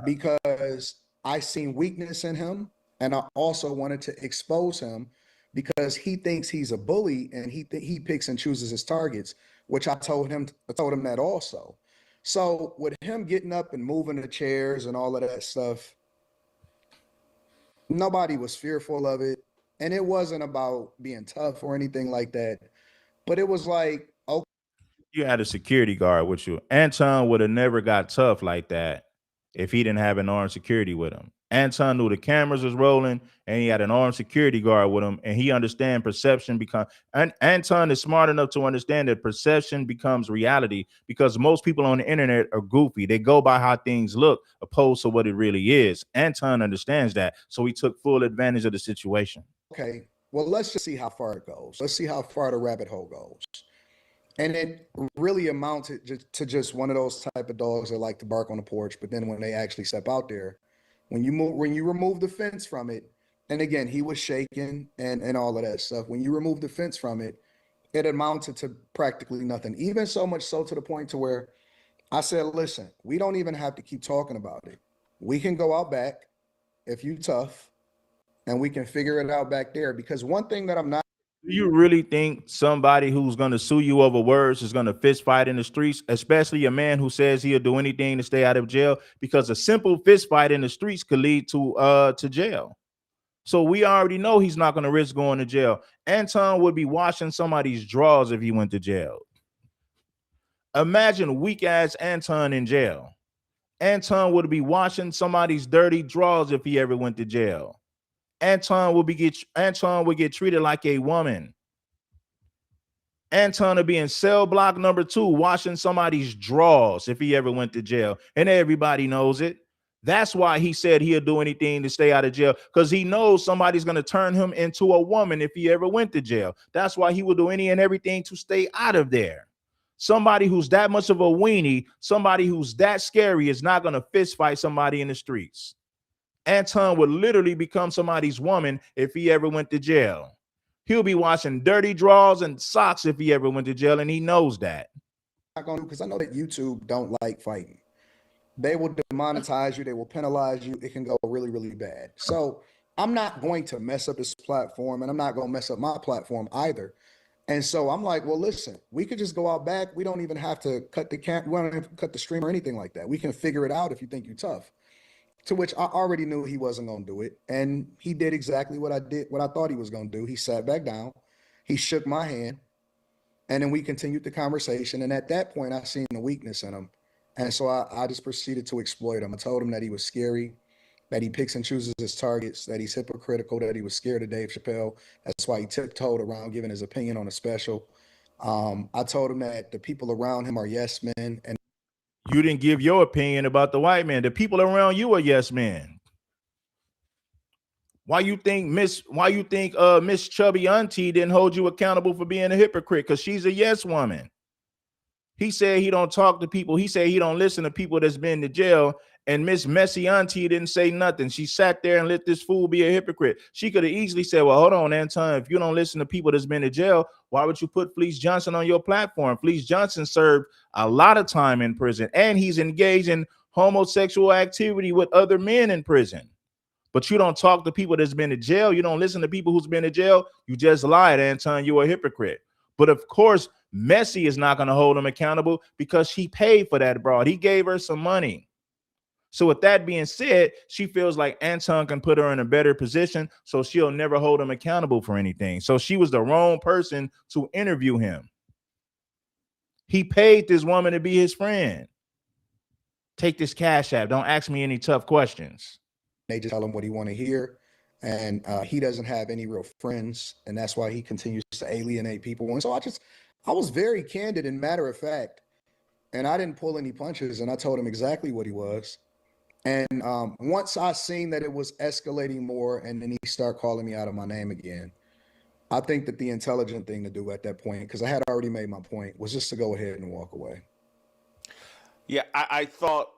because I seen weakness in him. And I also wanted to expose him because he thinks he's a bully and he picks and chooses his targets, which I told him that also. So with him getting up and moving the chairs and all of that stuff, nobody was fearful of it. And it wasn't about being tough or anything like that. But it was like, okay. You had a security guard with you. Anton would have never got tough like that if he didn't have an armed security with him. Anton knew the cameras was rolling and he had an armed security guard with him, and he understand perception Anton is smart enough to understand that perception becomes reality because most people on the internet are goofy. They go by how things look opposed to what it really is. Anton understands that. So he took full advantage of the situation. Okay, well, let's just see how far it goes. Let's see how far the rabbit hole goes. And it really amounted to just one of those type of dogs that like to bark on the porch, but then when they actually step out there, when you remove the fence from it, and again, he was shaking and all of that stuff. When you remove the fence from it, it amounted to practically nothing. Even so much so to the point to where I said, listen, we don't even have to keep talking about it. We can go out back if you tough, and we can figure it out back there. Because one thing that I'm not Do you really think somebody who's going to sue you over words is going to fist fight in the streets, especially a man who says he'll do anything to stay out of jail? Because a simple fist fight in the streets could lead to jail. So we already know he's not going to risk going to jail. Anton would be washing somebody's drawers if he went to jail. Imagine weak ass Anton in jail. Anton would be washing somebody's dirty drawers if he ever went to jail. Anton would get treated like a woman. Anton would be in cell block number 2 washing somebody's drawers if he ever went to jail. And everybody knows it. That's why he said he'll do anything to stay out of jail, because he knows somebody's going to turn him into a woman if he ever went to jail. That's why he will do any and everything to stay out of there. Somebody who's that much of a weenie, somebody who's that scary is not going to fist fight somebody in the streets. Anton would literally become somebody's woman if he ever went to jail. He'll be washing dirty drawers and socks if he ever went to jail, and he knows that. Not gonna do, because I know that YouTube don't like fighting. They will demonetize you. They will penalize you. It can go really, really bad. So I'm not going to mess up his platform, and I'm not going to mess up my platform either. And so I'm like, well, listen, we could just go out back. We don't even have to cut the we don't have to cut the stream or anything like that. We can figure it out if you think you're tough. To which I already knew he wasn't going to do it. And he did exactly what I thought he was going to do. He sat back down. He shook my hand. And then we continued the conversation. And at that point, I seen the weakness in him. And so I just proceeded to exploit him. I told him that he was scary, that he picks and chooses his targets, that he's hypocritical, that he was scared of Dave Chappelle. That's why he tiptoed around giving his opinion on a special. I told him that the people around him are yes men. And you didn't give your opinion about the white man. The people around you are yes men. Why you think Miss Chubby Auntie didn't hold you accountable for being a hypocrite? Because she's a yes woman. He said he don't talk to people. He said he don't listen to people that's been to jail. And Miss Messy Auntie didn't say nothing. She sat there and let this fool be a hypocrite. She could have easily said, well, hold on, Anton, if you don't listen to people that's been to jail, why would you put Fleece Johnson on your platform? Fleece Johnson served a lot of time in prison, and he's engaged in homosexual activity with other men in prison. But you don't talk to people that's been to jail. You don't listen to people who's been to jail. You just lied, Anton. You're a hypocrite. But of course, Messi is not going to hold him accountable because she paid for that broad. He gave her some money. So with that being said, she feels like Anton can put her in a better position, so she'll never hold him accountable for anything. So she was the wrong person to interview him. He paid this woman to be his friend. Take this Cash App. Don't ask me any tough questions. They just tell him what he want to hear. And he doesn't have any real friends. And that's why he continues to alienate people. And so I was very candid and matter of fact. And I didn't pull any punches. And I told him exactly what he was. And once I seen that it was escalating more, and then he started calling me out of my name again, I think that the intelligent thing to do at that point, because I had already made my point, was just to go ahead and walk away. Yeah, I thought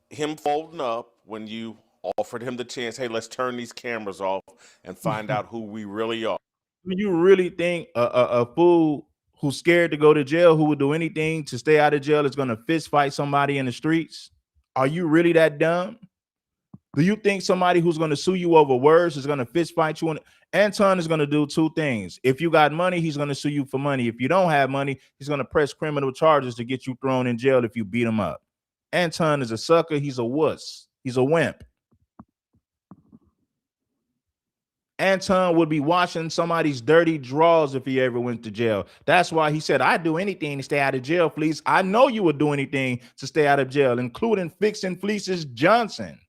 him folding up when you offered him the chance, hey, let's turn these cameras off and find out who we really are. Do you really think a fool who's scared to go to jail, who would do anything to stay out of jail, is going to fist fight somebody in the streets? Are you really that dumb? Do you think somebody who's going to sue you over words is going to fist fight you? Anton is going to do two things. If you got money, he's going to sue you for money. If you don't have money, he's going to press criminal charges to get you thrown in jail if you beat him up. Anton is a sucker. He's a wuss. He's a wimp. Anton would be washing somebody's dirty drawers if he ever went to jail. That's why he said, I'd do anything to stay out of jail, Fleece. I know you would do anything to stay out of jail, including fixing Fleece's Johnson.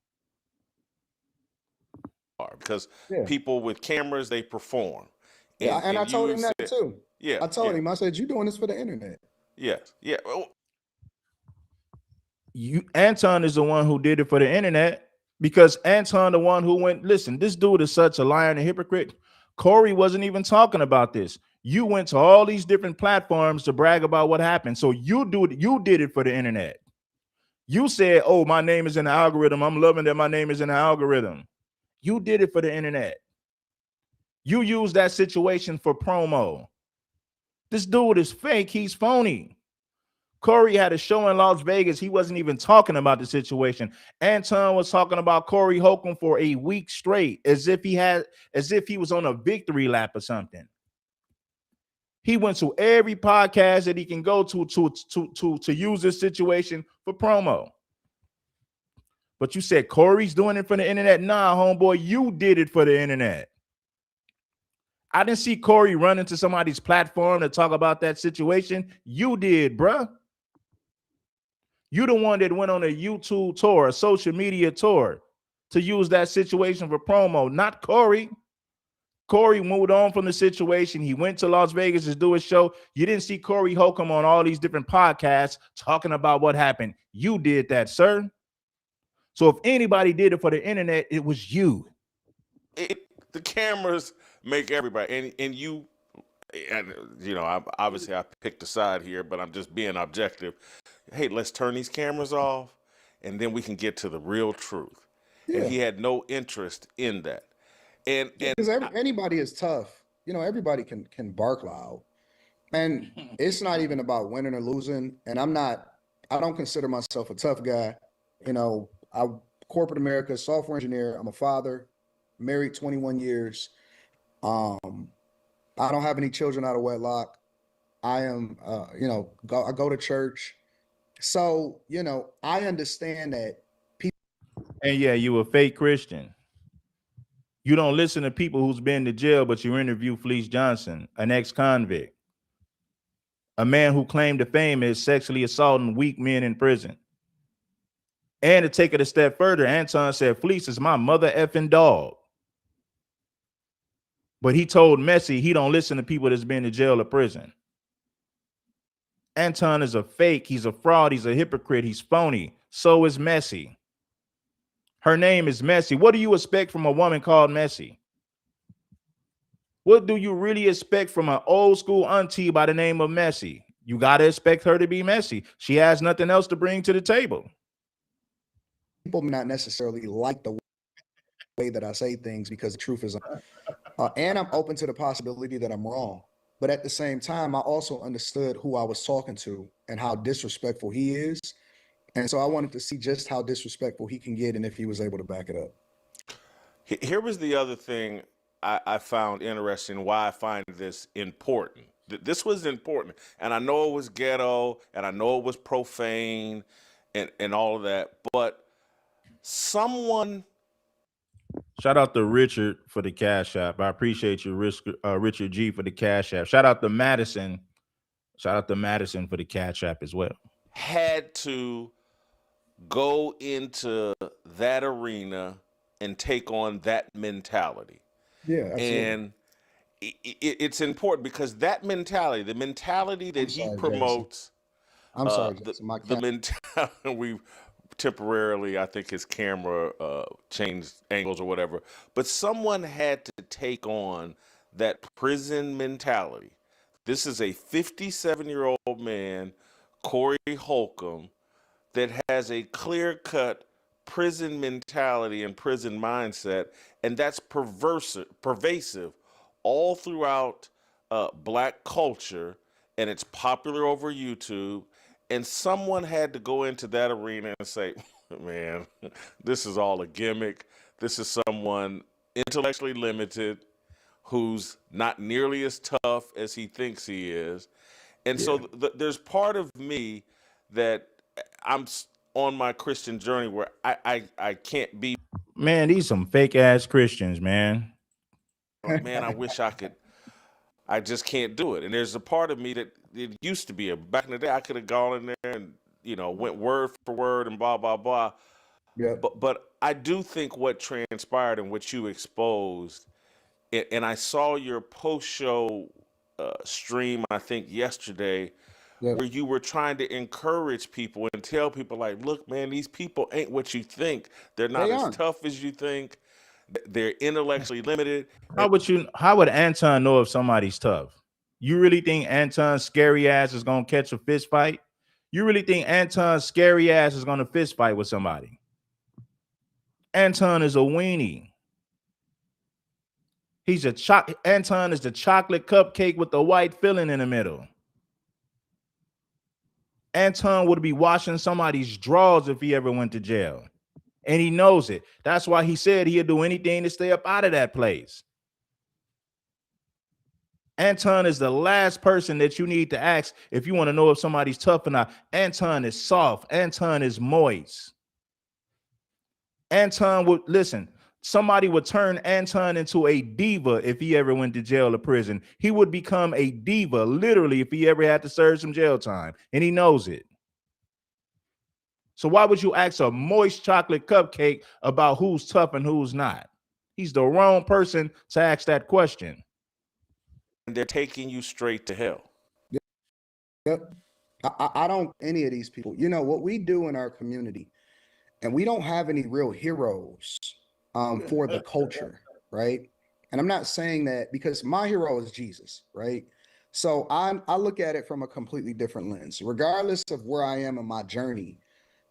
Because people with cameras, they perform. And I told him that too. Yeah. I told him, I said, you're doing this for the internet. Yes. Yeah. Anton is the one who did it for the internet. Because Anton, the one who went, listen, this dude is such a liar and a hypocrite. Corey wasn't even talking about this. You went to all these different platforms to brag about what happened. So you did it for the internet. You said, oh, my name is in the algorithm. I'm loving that my name is in the algorithm. You did it for the internet. You used that situation for promo. This dude is fake. He's phony. Corey had a show in Las Vegas. He wasn't even talking about the situation. Anton was talking about Corey Holcomb for a week straight, as if he was on a victory lap or something. He went to every podcast that he can go to use this situation for promo. But you said Corey's doing it for the internet. Nah, homeboy, you did it for the internet. I didn't see Corey run into somebody's platform to talk about that situation. You did, bruh. You the one that went on a YouTube tour, a social media tour, to use that situation for promo, not Corey. Corey moved on from the situation. He went to Las Vegas to do a show. You didn't see Corey Holcomb on all these different podcasts talking about what happened. You did that, sir. So if anybody did it for the internet, it was you. The cameras make everybody, and you know, I picked a side here, but I'm just being objective. Hey, let's turn these cameras off, and then we can get to the real truth. Yeah. And he had no interest in that. And because anybody is tough. You know, everybody can bark loud. And it's not even about winning or losing. And I don't consider myself a tough guy. You know, corporate America, software engineer. I'm a father, married 21 years. I don't have any children out of wedlock. I am, I go to church. So, you know, I understand that people. And yeah, you a fake Christian. You don't listen to people who's been to jail, but you interview Fleece Johnson, an ex-convict, a man who claimed to fame is sexually assaulting weak men in prison. And to take it a step further, Anton said, Fleece is my mother effing dog. But he told Messi he don't listen to people that's been to jail or prison. Anton is a fake. He's a fraud. He's a hypocrite. He's phony. So is Messi. Her name is Messi. What do you expect from a woman called Messi? What do you really expect from an old school auntie by the name of Messi? You got to expect her to be Messi. She has nothing else to bring to the table. People may not necessarily like the way that I say things because the truth is, and I'm open to the possibility that I'm wrong. But at the same time, I also understood who I was talking to and how disrespectful he is. And so I wanted to see just how disrespectful he can get and if he was able to back it up. Here was the other thing I found interesting, why I find this important. This was important. And I know it was ghetto, and I know it was profane, and all of that. But someone... Shout out to Richard for the Cash App. I appreciate you, Richard G, for the Cash App. Shout out to Madison. Shout out to Madison for the Cash App as well. Had to go into that arena and take on that mentality. Yeah, absolutely. And it's important because that mentality, the mentality that he promotes, I'm sorry, the mentality, we temporarily, I think his camera changed angles or whatever, but someone had to take on that prison mentality. This is a 57-year-old man, Corey Holcomb, that has a clear-cut prison mentality and prison mindset, and that's pervasive all throughout Black culture, and it's popular over YouTube. And someone had to go into that arena and say, man, this is all a gimmick. This is someone intellectually limited who's not nearly as tough as he thinks he is. And so there's part of me that I'm on my Christian journey where I can't be. Man, these some fake ass Christians, man. Man, I wish I could. I just can't do it. And there's a part of me that it used to be back in the day. I could have gone in there and, you know, went word for word and blah, blah, blah. Yeah. But I do think what transpired and what you exposed, and I saw your post-show stream, I think yesterday, where you were trying to encourage people and tell people like, look, man, these people ain't what you think. They're not as tough as you think. They're intellectually limited. How would Anton know if somebody's tough? You really think Anton's scary ass is gonna catch a fist fight? You really think Anton's scary ass is gonna fist fight with somebody? Anton is a weenie. Anton is the chocolate cupcake with the white filling in the middle. Anton would be washing somebody's drawers if he ever went to jail. And he knows it. That's why he said he'd do anything to stay up out of that place. Anton is the last person that you need to ask if you want to know if somebody's tough or not. Anton is soft. Anton is moist. Anton would listen. Somebody would turn Anton into a diva if he ever went to jail or prison. He would become a diva, literally, if he ever had to serve some jail time, and he knows it. So why would you ask a moist chocolate cupcake about who's tough and who's not? He's the wrong person to ask that question. And they're taking you straight to hell. Yep. I don't any of these people. You know what we do in our community, and we don't have any real heroes for the culture, right? And I'm not saying that because my hero is Jesus, right? So I look at it from a completely different lens. Regardless of where I am in my journey,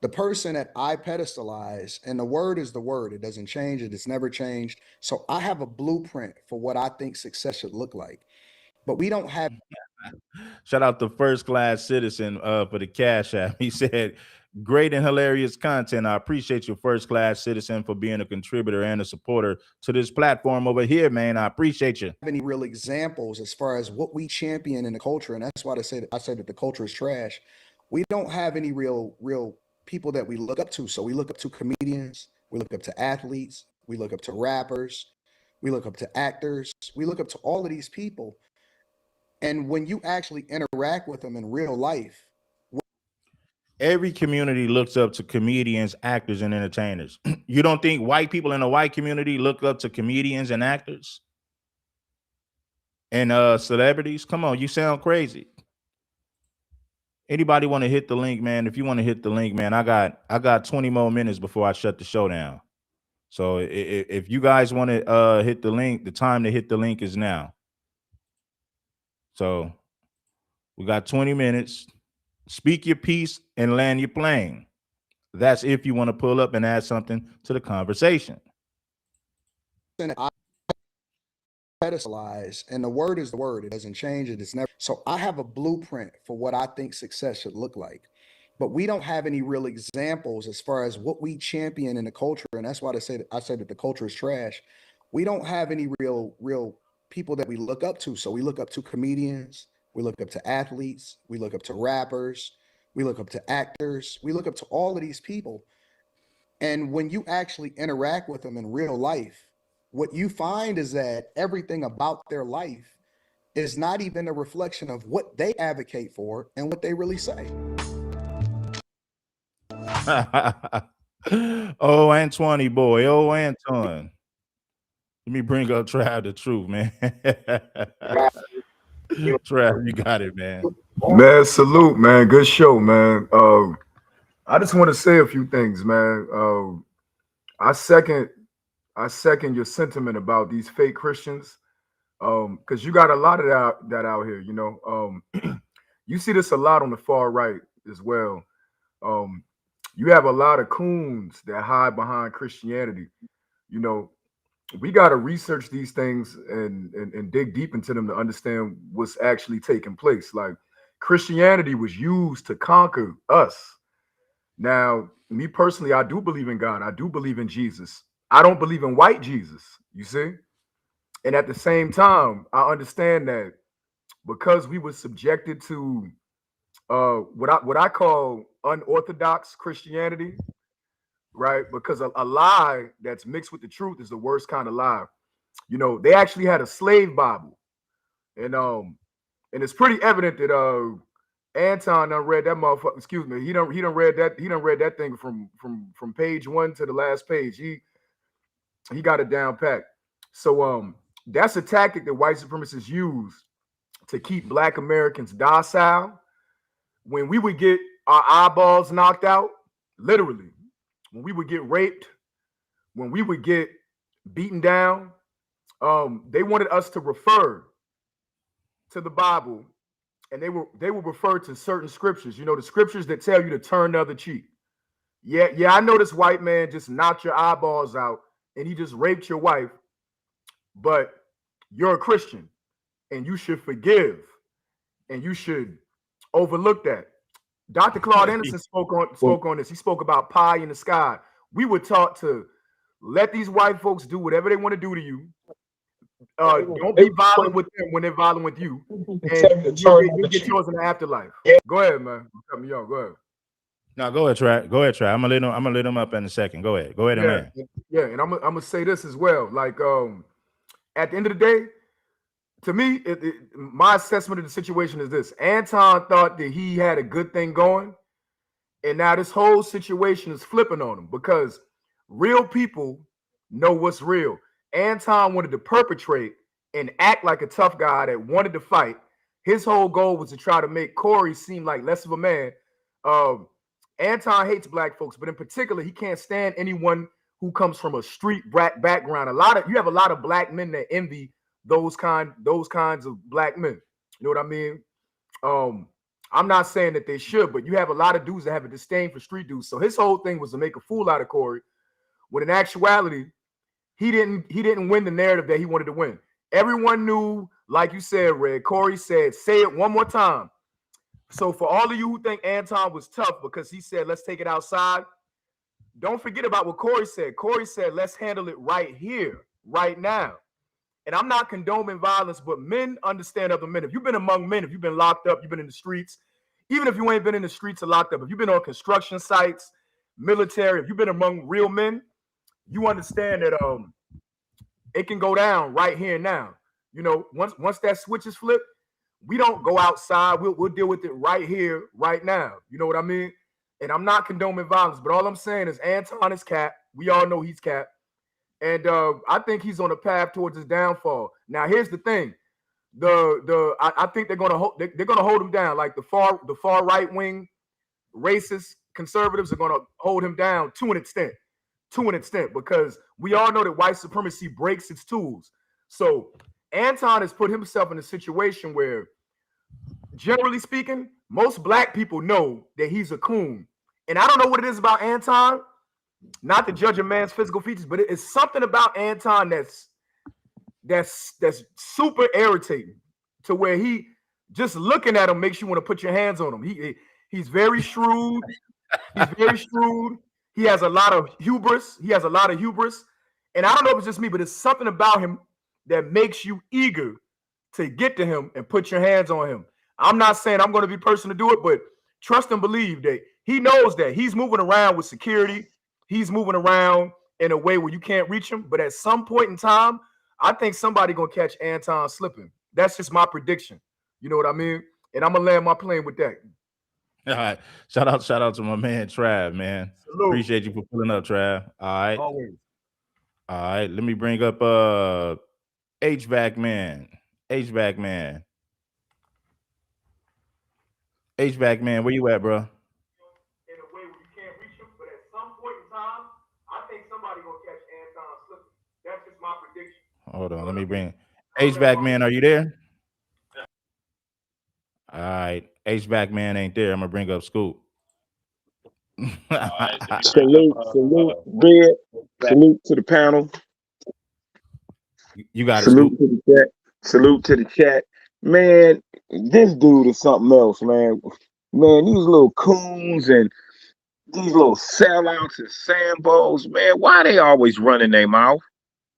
the person that I pedestalize, and the word is the word. It doesn't change. It's never changed. So I have a blueprint for what I think success should look like. But we don't have. Shout out to First Class Citizen for the Cash App. He said, great and hilarious content. I appreciate you, First Class Citizen, for being a contributor and a supporter to this platform over here, man. I appreciate you. Any real examples as far as what we champion in the culture, and that's why I say that the culture is trash. We don't have any real people that we look up to. So we look up to comedians, we look up to athletes, we look up to rappers, we look up to actors, we look up to all of these people. And when you actually interact with them in real life, every community looks up to comedians, actors, and entertainers. You don't think white people in the white community look up to comedians and actors and celebrities? Come on, you sound crazy. Anybody want to hit the link, man? If you want to hit the link, man, I got 20 more minutes before I shut the show down. So if you guys want to hit the link, the time to hit the link is now. So we got 20 minutes. Speak your piece and land your plane. That's if you want to pull up and add something to the conversation. Pedestalize, and the word is the word. It doesn't change. It's never. So I have a blueprint for what I think success should look like. But we don't have any real examples as far as what we champion in the culture. And that's why I said that the culture is trash. We don't have any real people that we look up to. So we look up to comedians, we look up to athletes, we look up to rappers, we look up to actors, we look up to all of these people. And when you actually interact with them in real life, what you find is that everything about their life is not even a reflection of what they advocate for and what they really say. Oh, Antoine boy. Oh, Anton. Let me bring up Trav the truth, man. Trav, you got it, man. Man, salute, man. Good show, man. I just want to say a few things, man. I second your sentiment about these fake Christians, because you got a lot of that out here. You know, you see this a lot on the far right as well. You have a lot of coons that hide behind Christianity. You know, we got to research these things and dig deep into them to understand what's actually taking place. Like, Christianity was used to conquer us. Now, me personally, I do believe in God. I do believe in Jesus. I don't believe in white Jesus, you see? And at the same time, I understand that because we were subjected to what I call unorthodox Christianity, right? Because a lie that's mixed with the truth is the worst kind of lie. You know, they actually had a slave Bible. And it's pretty evident that Anton done read that motherfucker. Excuse me, he done read that thing from page 1 to the last page. He got it down pat. So that's a tactic that white supremacists use to keep Black Americans docile. When we would get our eyeballs knocked out, literally, when we would get raped, when we would get beaten down, they wanted us to refer to the Bible, and they would refer to certain scriptures. You know, the scriptures that tell you to turn the other cheek. Yeah, I know this white man just knocked your eyeballs out and he just raped your wife, but you're a Christian and you should forgive and you should overlook that. Dr. Claude Anderson spoke on this. He spoke about pie in the sky. We were taught to let these white folks do whatever they want to do to you. Don't be violent with them when they're violent with you, and you'll get yours in the afterlife. Go ahead, man. Cut me off. Go ahead. No, go ahead, Trey. Go ahead, Trey. I'm gonna let him up in a second. Go ahead. Go ahead and land. Yeah, and I'm gonna say this as well. Like, at the end of the day, to me, my assessment of the situation is this: Anton thought that he had a good thing going, and now this whole situation is flipping on him because real people know what's real. Anton wanted to perpetrate and act like a tough guy that wanted to fight. His whole goal was to try to make Corey seem like less of a man. Anton hates black folks, but in particular, he can't stand anyone who comes from a street background. You have a lot of black men that envy those kinds of black men. You know what I mean? I'm not saying that they should, but you have a lot of dudes that have a disdain for street dudes. So his whole thing was to make a fool out of Corey, when in actuality, he didn't win the narrative that he wanted to win. Everyone knew, like you said, Red. Corey said, "Say it one more time." So for all of you who think Anton was tough because he said, "Let's take it outside," don't forget about what Corey said. Corey said, "Let's handle it right here, right now." And I'm not condoning violence, but men understand other men. If you've been among men, if you've been locked up, you've been in the streets, even if you ain't been in the streets or locked up, if you've been on construction sites, military, if you've been among real men, you understand that it can go down right here and now. You know, once that switch is flipped, we don't go outside. We'll deal with it right here, right now. You know what I mean? And I'm not condoning violence, but all I'm saying is Anton is cap. We all know he's cap. And I think he's on a path towards his downfall. Now, here's the thing: I think they're gonna hold him down. Like the far right wing, racist conservatives are gonna hold him down to an extent, because we all know that white supremacy breaks its tools. So Anton has put himself in a situation where, generally speaking, most black people know that he's a coon. And I don't know what it is about Anton, not to judge a man's physical features, but it's something about Anton that's super irritating, to where he just looking at him makes you want to put your hands on him. He's very shrewd. He's very shrewd. He has a lot of hubris. And I don't know if it's just me, but it's something about him that makes you eager to get to him and put your hands on him. I'm not saying I'm going to be the person to do it, but trust and believe that he knows that he's moving around with security. He's moving around in a way where you can't reach him. But at some point in time, I think somebody going to catch Anton slipping. That's just my prediction. You know what I mean? And I'm going to land my plane with that. All right. Shout out to my man Trav, man. Salute. Appreciate you for pulling up, Trav. All right. Always. All right. Let me bring up HVAC man. HVAC man. HVAC man, where you at, bro? In a way where you can't reach him, but at some point in time, I think somebody gonna catch Anton slipping. That's just my prediction. Hold on, let me bring HVAC man. Are you there? All right, HVAC man ain't there. I'm gonna bring up Scoop. Salute, Red. Salute to the panel. You got it. Salute to the chat. Salute to the chat. Man, this dude is something else, man. Man, these little coons and these little sellouts and sambos, man, why they always running their mouth?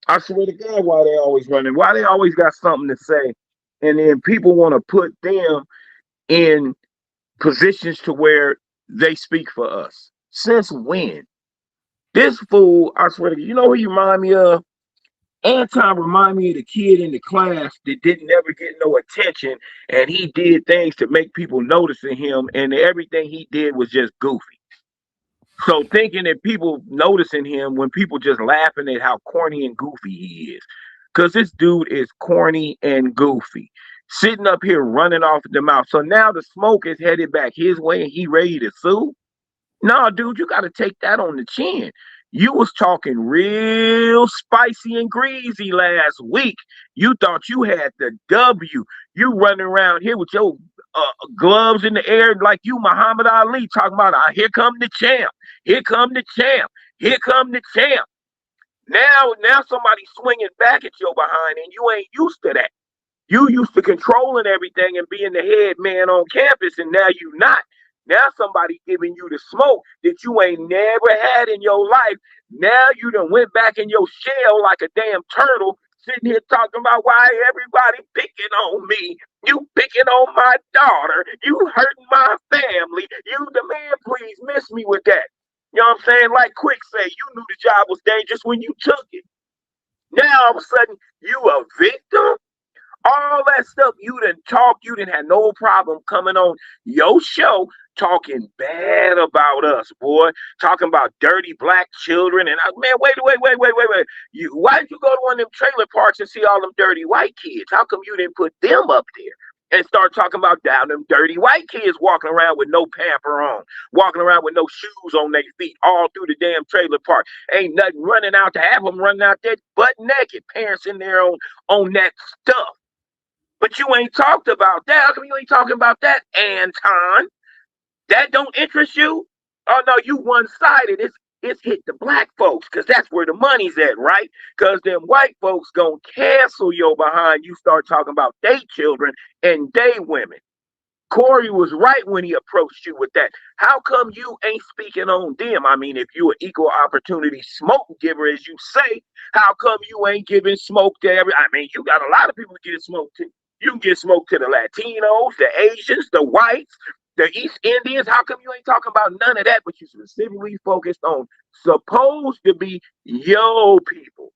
I swear to God, why they always running? Why they always got something to say? And then people want to put them in positions to where they speak for us. Since when? This fool, I swear to God, you know who you remind me of? Anton remind me of the kid in the class that didn't ever get no attention, and he did things to make people noticing him, and everything he did was just goofy. So thinking that people noticing him when people just laughing at how corny and goofy he is. Because this dude is corny and goofy. Sitting up here running off the mouth. So now the smoke is headed back his way and he ready to sue? No, dude, you got to take that on the chin. You was talking real spicy and greasy last week. You thought you had the W. You running around here with your gloves in the air like you Muhammad Ali, talking about, here come the champ. Here come the champ. Here come the champ. Now somebody's swinging back at your behind, and you ain't used to that. You used to controlling everything and being the head man on campus, and now you not. Now somebody giving you the smoke that you ain't never had in your life. Now you done went back in your shell like a damn turtle, sitting here talking about why everybody picking on me. You picking on my daughter. You hurting my family. You, the man, please miss me with that. You know what I'm saying? Like Quick said, you knew the job was dangerous when you took it. Now all of a sudden, you a victim? All that stuff you didn't talk, you didn't have no problem coming on your show talking bad about us, boy. Talking about dirty black children. And man, wait. Why did you go to one of them trailer parks and see all them dirty white kids? How come you didn't put them up there? And start talking about down them dirty white kids walking around with no pamper on, walking around with no shoes on their feet, all through the damn trailer park. Ain't nothing running out to have them running out there butt naked. Parents in there on that stuff. But you ain't talked about that. How come you ain't talking about that, Anton? That don't interest you? Oh no, you one-sided. It's hit the black folks, because that's where the money's at, right? Because them white folks gonna cancel your behind. You start talking about they children and they women. Corey was right when he approached you with that. How come you ain't speaking on them? I mean, if you an equal opportunity smoke giver, as you say, how come you ain't giving smoke to I mean, you got a lot of people to get smoke to. You can get smoke to the Latinos, the Asians, the whites, the East Indians. How come you ain't talking about none of that, but you specifically focused on supposed to be your people?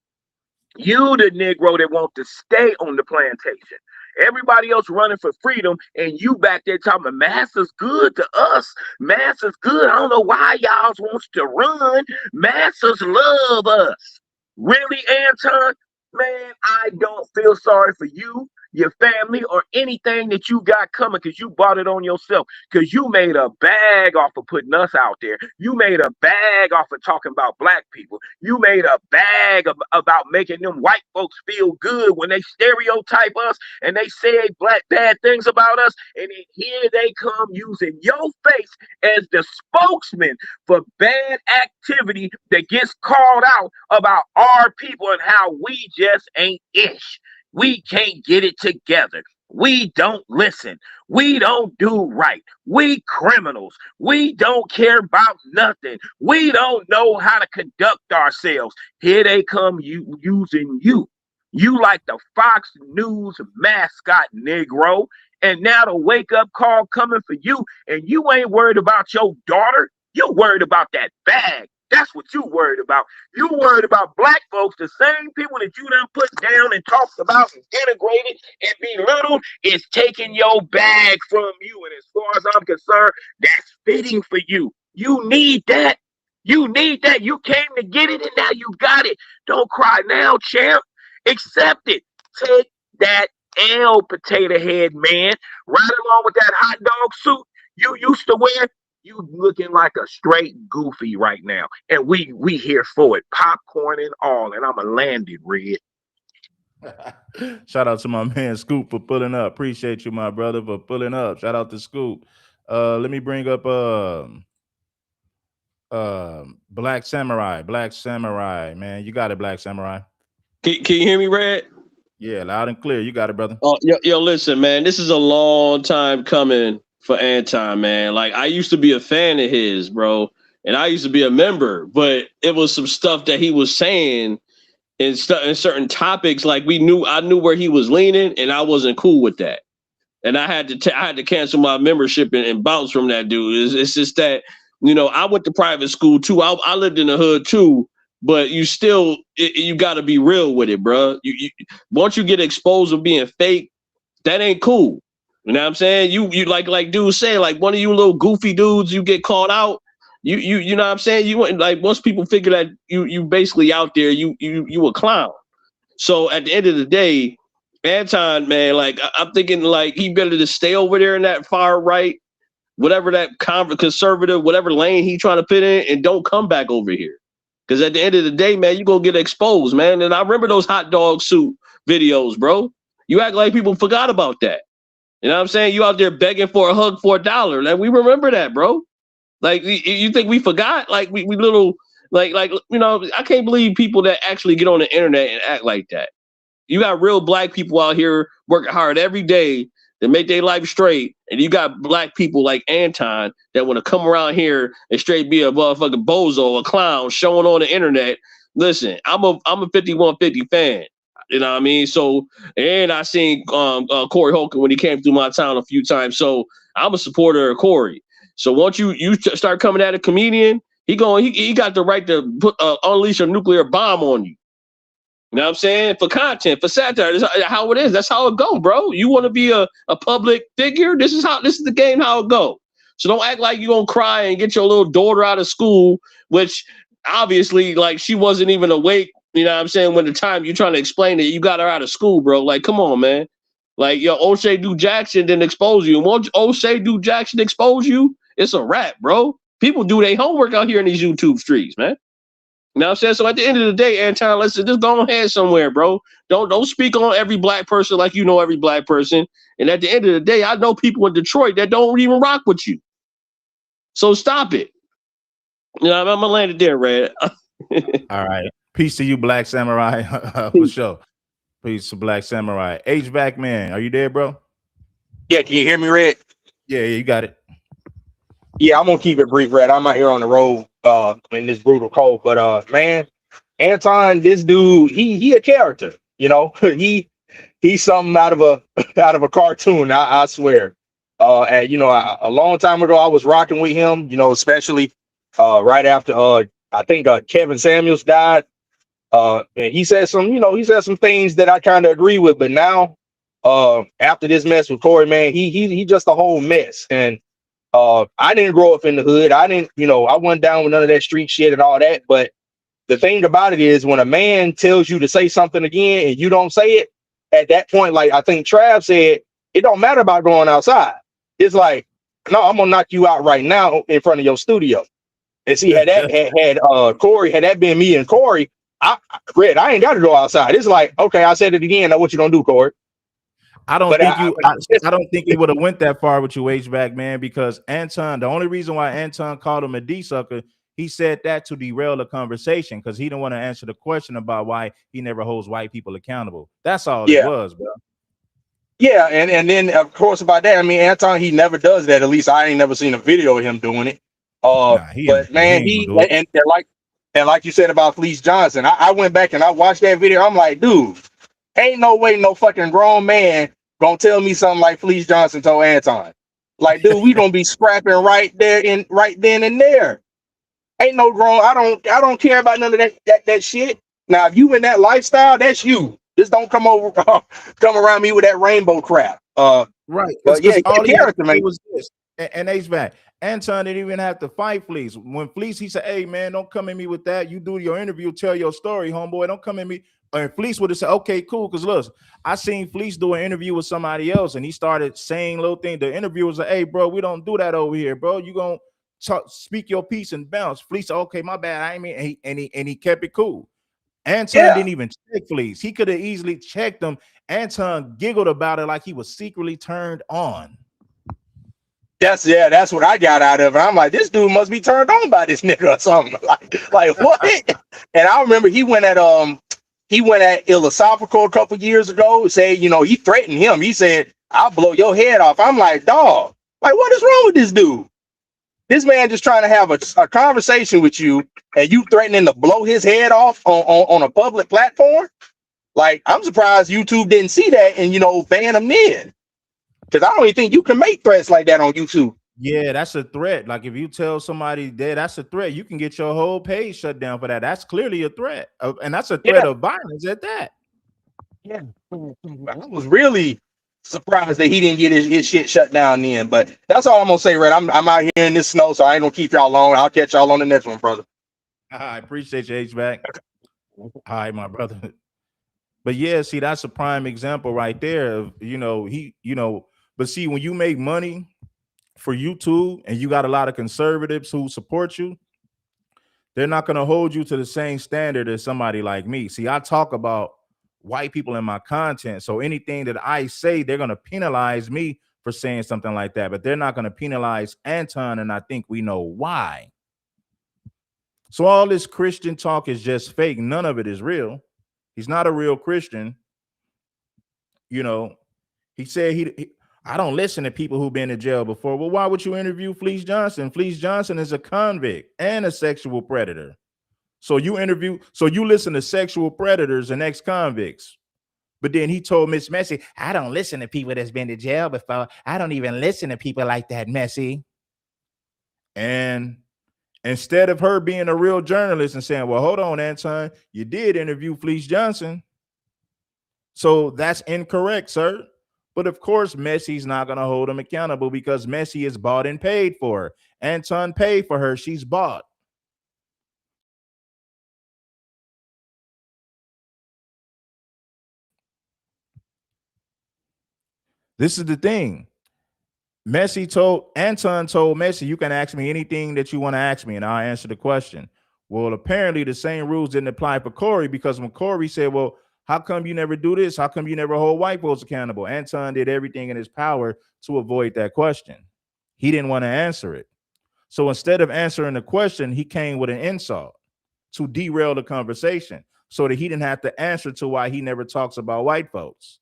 You, the Negro that want to stay on the plantation. Everybody else running for freedom, and you back there talking about massa's good to us. Massa's good. I don't know why y'all wants to run. Massa's love us. Really, Anton? Man, I don't feel sorry for you, your family, or anything that you got coming, because you bought it on yourself, because you made a bag off of putting us out there. You made a bag off of talking about black people. You made a bag about making them white folks feel good when they stereotype us and they say bad things about us, and then here they come using your face as the spokesman for bad activity that gets called out about our people and how we just ain't ish. We can't get it together. We don't listen. We don't do right. We criminals. We don't care about nothing. We don't know how to conduct ourselves. Here they come using you. You like the Fox News mascot, Negro. And now the wake-up call coming for you, and you ain't worried about your daughter. You worried about that bag. That's what you worried about. You worried about black folks, the same people that you done put down and talked about and denigrated and belittled, is taking your bag from you. And as far as I'm concerned, that's fitting for you. You need that. You need that. You came to get it, and now you got it. Don't cry now, champ. Accept it. Take that L, potato head man, right along with that hot dog suit you used to wear. You looking like a straight goofy right now, and we here for it, popcorn and all. And I'm a landed Red. Shout out to my man Scoop for pulling up. Appreciate you, my brother, for pulling up. Shout out to Scoop. Let me bring up Black Samurai. Black Samurai, man, you got it, Black Samurai. Can you hear me, Red? Yeah, loud and clear. You got it, brother. Oh, yo, listen, man. This is a long time coming for Anton, man. Like, I used to be a fan of his, bro, and I used to be a member, but it was some stuff that he was saying in certain topics. Like, I knew where he was leaning, and I wasn't cool with that, and I had to cancel my membership and bounce from that dude. It's just that, I went to private school too. I lived in the hood too, but you still you got to be real with it, bro. You once you get exposed of being fake, that ain't cool. You know what I'm saying? You like dudes say, like, one of you little goofy dudes, you get called out. You know what I'm saying? You like, once people figure that you basically out there, you a clown. So at the end of the day, Anton, man, like, I'm thinking, like, he better to stay over there in that far right, whatever that conservative, whatever lane he trying to fit in, and don't come back over here. Because at the end of the day, man, you gonna get exposed, man. And I remember those hot dog suit videos, bro. You act like people forgot about that. You know what I'm saying? You out there begging for a hug for $1. Like, we remember that, bro. Like, you think we forgot? Like, we little, like, I can't believe people that actually get on the internet and act like that. You got real black people out here working hard every day to make their life straight. And you got black people like Anton that want to come around here and straight be a motherfucking bozo, a clown, showing on the internet. Listen, I'm a 5150 fan. You know what I mean? So, and I seen Corey Holcomb when he came through my town a few times. So I'm a supporter of Corey. So once you start coming at a comedian, he got the right to unleash a nuclear bomb on you. You know what I'm saying? For content, for satire. That's how it is. That's how it go, bro. You want to be a public figure? This is the game, how it go. So don't act like you're going to cry and get your little daughter out of school, which obviously, like, she wasn't even awake, you know what I'm saying, when the time you're trying to explain that you got her out of school, bro. Like, come on, man. Like, yo, Oshay do Jackson didn't expose you. And once Oshay do Jackson expose you, it's a wrap, bro. People do their homework out here in these YouTube streets, man. You know what I'm saying? So at the end of the day, Anton, let's just go ahead somewhere, bro. Don't speak on every black person like you know every black person. And at the end of the day, I know people in Detroit that don't even rock with you. So stop it. You know, I'm gonna land it there, Red. All right. Peace to you, Black Samurai. For sure. Peace to Black Samurai. HVAC man, are you there, bro? Yeah, can you hear me, Red? Yeah, you got it. Yeah, I'm gonna keep it brief, Red. I'm out here on the road in this brutal cold. But man, Anton, this dude, he a character, you know. he's something out of a cartoon, I swear. And you know, a long time ago I was rocking with him, you know, especially right after I think Kevin Samuels died. And he said some things that I kind of agree with, but now after this mess with Corey, man, he just a whole mess. And I didn't grow up in the hood. I wasn't down with none of that street shit and all that. But the thing about it is, when a man tells you to say something again and you don't say it, at that point, like I think Trav said, it don't matter about going outside. It's like, no, I'm gonna knock you out right now in front of your studio. And see, had Corey, had that been me and Corey, I ain't got to go outside. It's like, okay, I said it again. Now what you gonna do, Corey? I don't think he would have went that far with you, HVAC man, because Anton, the only reason why Anton called him a D sucker, he said that to derail the conversation because he didn't want to answer the question about why he never holds white people accountable. That's all it was, bro. Yeah, and then of course about that, I mean, Anton, he never does that. At least I ain't never seen a video of him doing it. But man, and like you said about Fleece Johnson, I went back and I watched that video. I'm like, dude, ain't no way no fucking grown man gonna tell me something like Fleece Johnson told Anton. Like, dude, we gonna be scrapping right then and there. Ain't no grown. I don't care about none of that shit. Now, if you in that lifestyle, that's you. Just don't come around me with that rainbow crap. Right. But yeah, all he character, man. was this. And HVAC. Anton didn't even have to fight Fleece. When Fleece, he said, hey, man, don't come at me with that. You do your interview, tell your story, homeboy. Don't come at me. And Fleece would have said, okay, cool. Because look, I seen Fleece do an interview with somebody else, and he started saying little things. The interviewer was like, hey, bro, we don't do that over here, bro. You going to speak your piece and bounce. Fleece said, okay, my bad. I mean, and he kept it cool. Anton didn't even check Fleece. He could have easily checked him. Anton giggled about it like he was secretly turned on. That's what I got out of it. I'm like, this dude must be turned on by this nigga or something. Like what? And I remember he went at Philosophical a couple years ago, say, you know, he threatened him. He said, I'll blow your head off. I'm like, dog, like, what is wrong with this dude? This man just trying to have a conversation with you, and you threatening to blow his head off on a public platform. Like, I'm surprised YouTube didn't see that and, you know, ban him then. Because I don't even think you can make threats like that on YouTube. Yeah, that's a threat. Like, if you tell somebody that that's a threat, you can get your whole page shut down for that. That's clearly a threat. And that's a threat of violence at that. Yeah. I was really surprised that he didn't get his shit shut down then. But that's all I'm going to say, Red. I'm out here in this snow, so I ain't going to keep y'all long. I'll catch y'all on the next one, brother. I appreciate you, HVAC. Hi, my brother. But yeah, see, that's a prime example right there of, but see, when you make money for YouTube and you got a lot of conservatives who support you, they're not going to hold you to the same standard as somebody like me. See, I talk about white people in my content. So anything that I say, they're going to penalize me for saying something like that, but they're not going to penalize Anton. And I think we know why. So all this Christian talk is just fake. None of it is real. He's not a real Christian. You know, he said I don't listen to people who've been in jail before. Well, why would you interview Fleece Johnson? Fleece Johnson is a convict and a sexual predator. So you listen to sexual predators and ex-convicts. But then he told Miss Messy, I don't listen to people that's been to jail before. I don't even listen to people like that, Messy. And instead of her being a real journalist and saying, well, hold on, Anton, you did interview Fleece Johnson. So that's incorrect, sir. But of course, Messy's not going to hold him accountable because Messy is bought and paid for her. Anton paid for her. She's bought. This is the thing. Anton told Messy, you can ask me anything that you want to ask me and I'll answer the question. Well, apparently the same rules didn't apply for Corey because when Corey said, well, how come you never do this? How come you never hold white folks accountable? Anton did everything in his power to avoid that question. He didn't want to answer it. So instead of answering the question, he came with an insult to derail the conversation so that he didn't have to answer to why he never talks about white folks.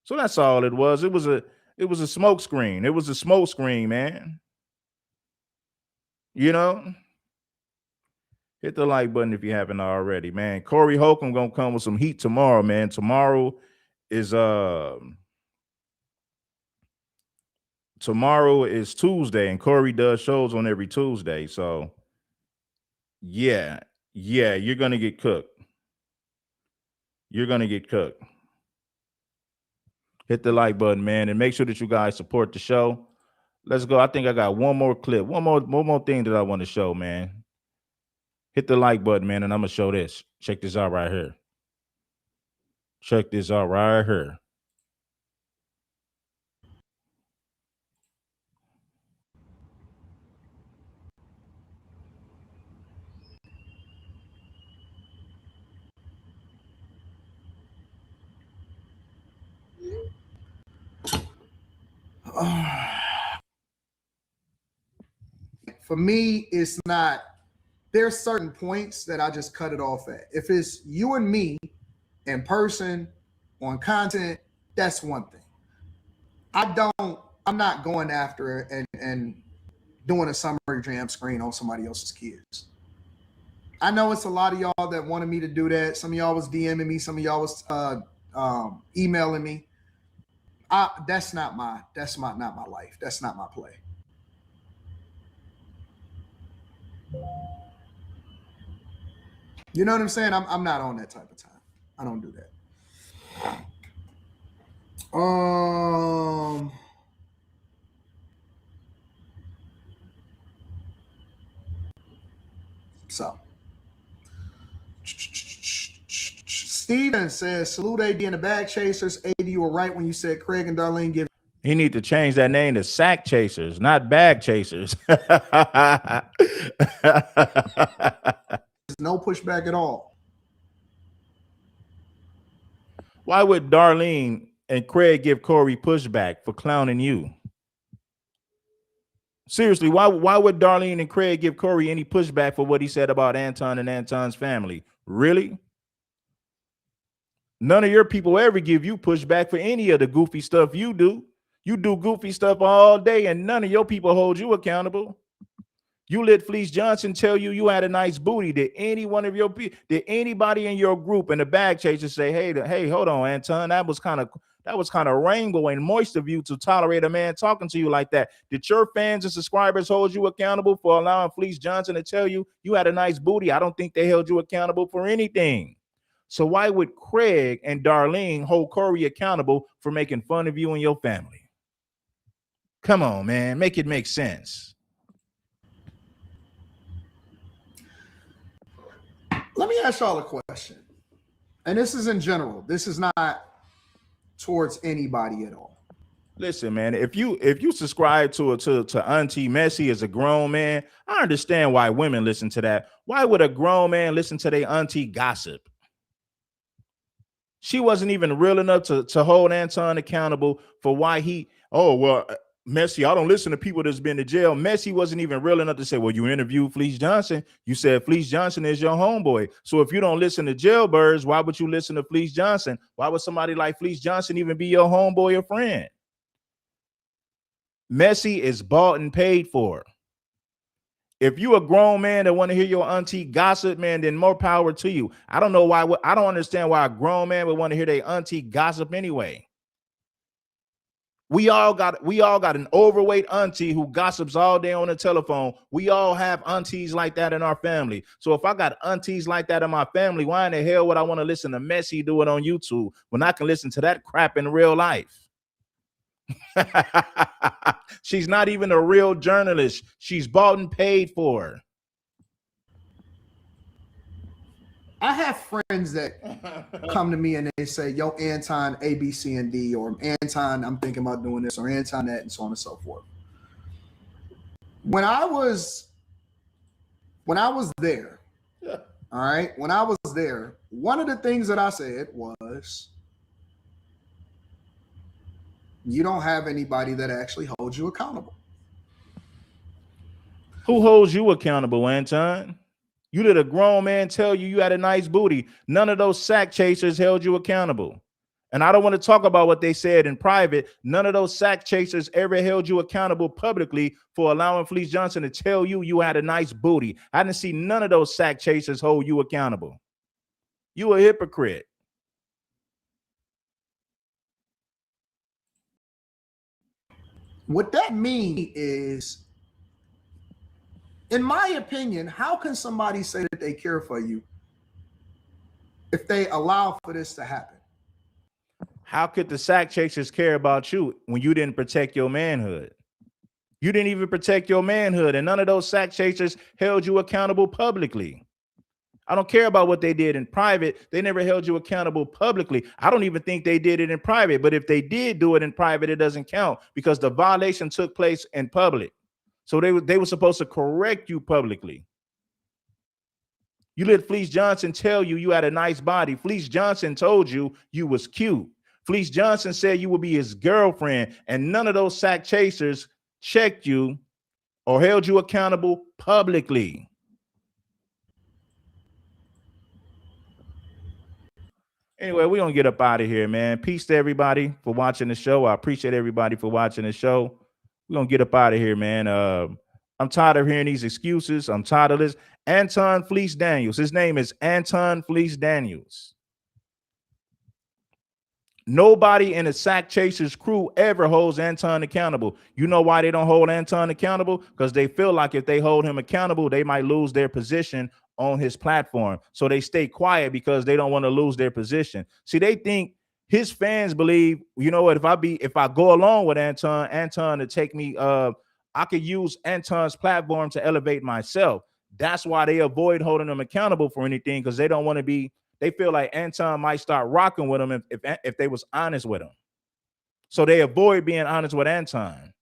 So that's all it was. It was a smoke screen. It was a smoke screen, man. You know, hit the like button if you haven't already, man. Corey Holcomb gonna come with some heat tomorrow, man. Tomorrow is Tuesday, and Corey does shows on every Tuesday. So yeah, you're gonna get cooked. You're gonna get cooked. Hit the like button, man, and make sure that you guys support the show. Let's go. I think I got one more clip, one more thing that I want to show, man. Hit the like button, man, and I'm gonna show this. Check this out right here. Check this out right here. For me, it's not. There's certain points that I just cut it off at. If it's you and me in person on content, that's one thing. I'm not going after it and doing a summary jam screen on somebody else's kids. I know it's a lot of y'all that wanted me to do that. Some of y'all was DMing me. Some of y'all was emailing me. That's not my life. That's not my play. You know what I'm saying? I'm not on that type of time. I don't do that. So Steven says, salute AD and the Bag Chasers. AD, you were right when you said Craig and Darlene give. He need to change that name to Sack Chasers, not Bag Chasers. No pushback at all. Why would Darlene and Craig give Corey pushback for clowning you? Seriously, why would Darlene and Craig give Corey any pushback for what he said about Anton and Anton's family? Really? None of your people ever give you pushback for any of the goofy stuff you do. You do goofy stuff all day, and none of your people hold you accountable. You let Fleece Johnson tell you had a nice booty. Did anybody in your group in the Bag Chasers say, hey, hold on, Anton, that was kind of rainbow and moist of you to tolerate a man talking to you like that? Did your fans and subscribers hold you accountable for allowing Fleece Johnson to tell you had a nice booty? I don't think they held you accountable for anything. So why would Craig and Darlene hold Corey accountable for making fun of you and your family? Come on, man, make it make sense. Let me ask y'all a question. And this is in general. This is not towards anybody at all. Listen, man, if you subscribe to Auntie Messy as a grown man, I understand why women listen to that. Why would a grown man listen to their auntie gossip? She wasn't even real enough to hold Anton accountable for why Messy, I don't listen to people that's been to jail. Messy wasn't even real enough to say, well, you interviewed Fleece Johnson. You said Fleece Johnson is your homeboy. So if you don't listen to jailbirds, why would you listen to Fleece Johnson? Why would somebody like Fleece Johnson even be your homeboy or friend? Messy is bought and paid for. If you a grown man that want to hear your auntie gossip, man, then more power to you. I don't know why. I don't understand why a grown man would want to hear their auntie gossip anyway. We all got an overweight auntie who gossips all day on the telephone. We all have aunties like that in our family. So if I got aunties like that in my family, why in the hell would I want to listen to Messi do it on YouTube when I can listen to that crap in real life? She's not even a real journalist. She's bought and paid for. I have friends that come to me and they say, yo, Anton, A, B, C, and D, or Anton, I'm thinking about doing this, or Anton that, and so on and so forth. When I was there, all right, when I was there, one of the things that I said was, you don't have anybody that actually holds you accountable. Who holds you accountable, Anton? You let a grown man tell you you had a nice booty. None of those sack chasers held you accountable. And I don't want to talk about what they said in private. None of those sack chasers ever held you accountable publicly for allowing Fleece Johnson to tell you you had a nice booty. I didn't see none of those sack chasers hold you accountable. You a hypocrite. What that means is, in my opinion, how can somebody say that they care for you if they allow for this to happen? How could the sack chasers care about you when you didn't protect your manhood? You didn't even protect your manhood, and none of those sack chasers held you accountable publicly. I don't care about what they did in private. They never held you accountable publicly. I don't even think they did it in private, but if they did do it in private, it doesn't count because the violation took place in public. So they were supposed to correct you publicly. You let Fleece Johnson tell you you had a nice body. Fleece Johnson told you you was cute. Fleece Johnson said you would be his girlfriend, and none of those sack chasers checked you or held you accountable publicly. Anyway, we're going to get up out of here, man. Peace to everybody for watching the show. I appreciate everybody for watching the show. We're going to get up out of here, man. I'm tired of hearing these excuses. I'm tired of this. Anton Fleece Daniels. His name is Anton Fleece Daniels. Nobody in the Sack Chasers crew ever holds Anton accountable. You know why they don't hold Anton accountable? Because they feel like if they hold him accountable, they might lose their position on his platform. So they stay quiet because they don't want to lose their position. See, they think his fans believe, you know what, if I go along with Anton to take me, I could use Anton's platform to elevate myself. That's why they avoid holding him accountable for anything, because they don't want to be, they feel like Anton might start rocking with him if they was honest with him. So they avoid being honest with Anton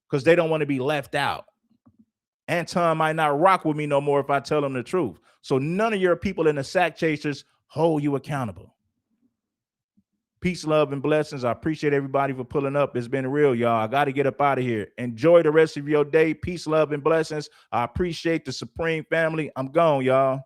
because they don't want to be left out. Anton might not rock with me no more if I tell him the truth. So none of your people in the Sack Chasers hold you accountable. Peace, love, and blessings. I appreciate everybody for pulling up. It's been real, y'all. I got to get up out of here. Enjoy the rest of your day. Peace, love, and blessings. I appreciate the Supreme family. I'm gone, y'all.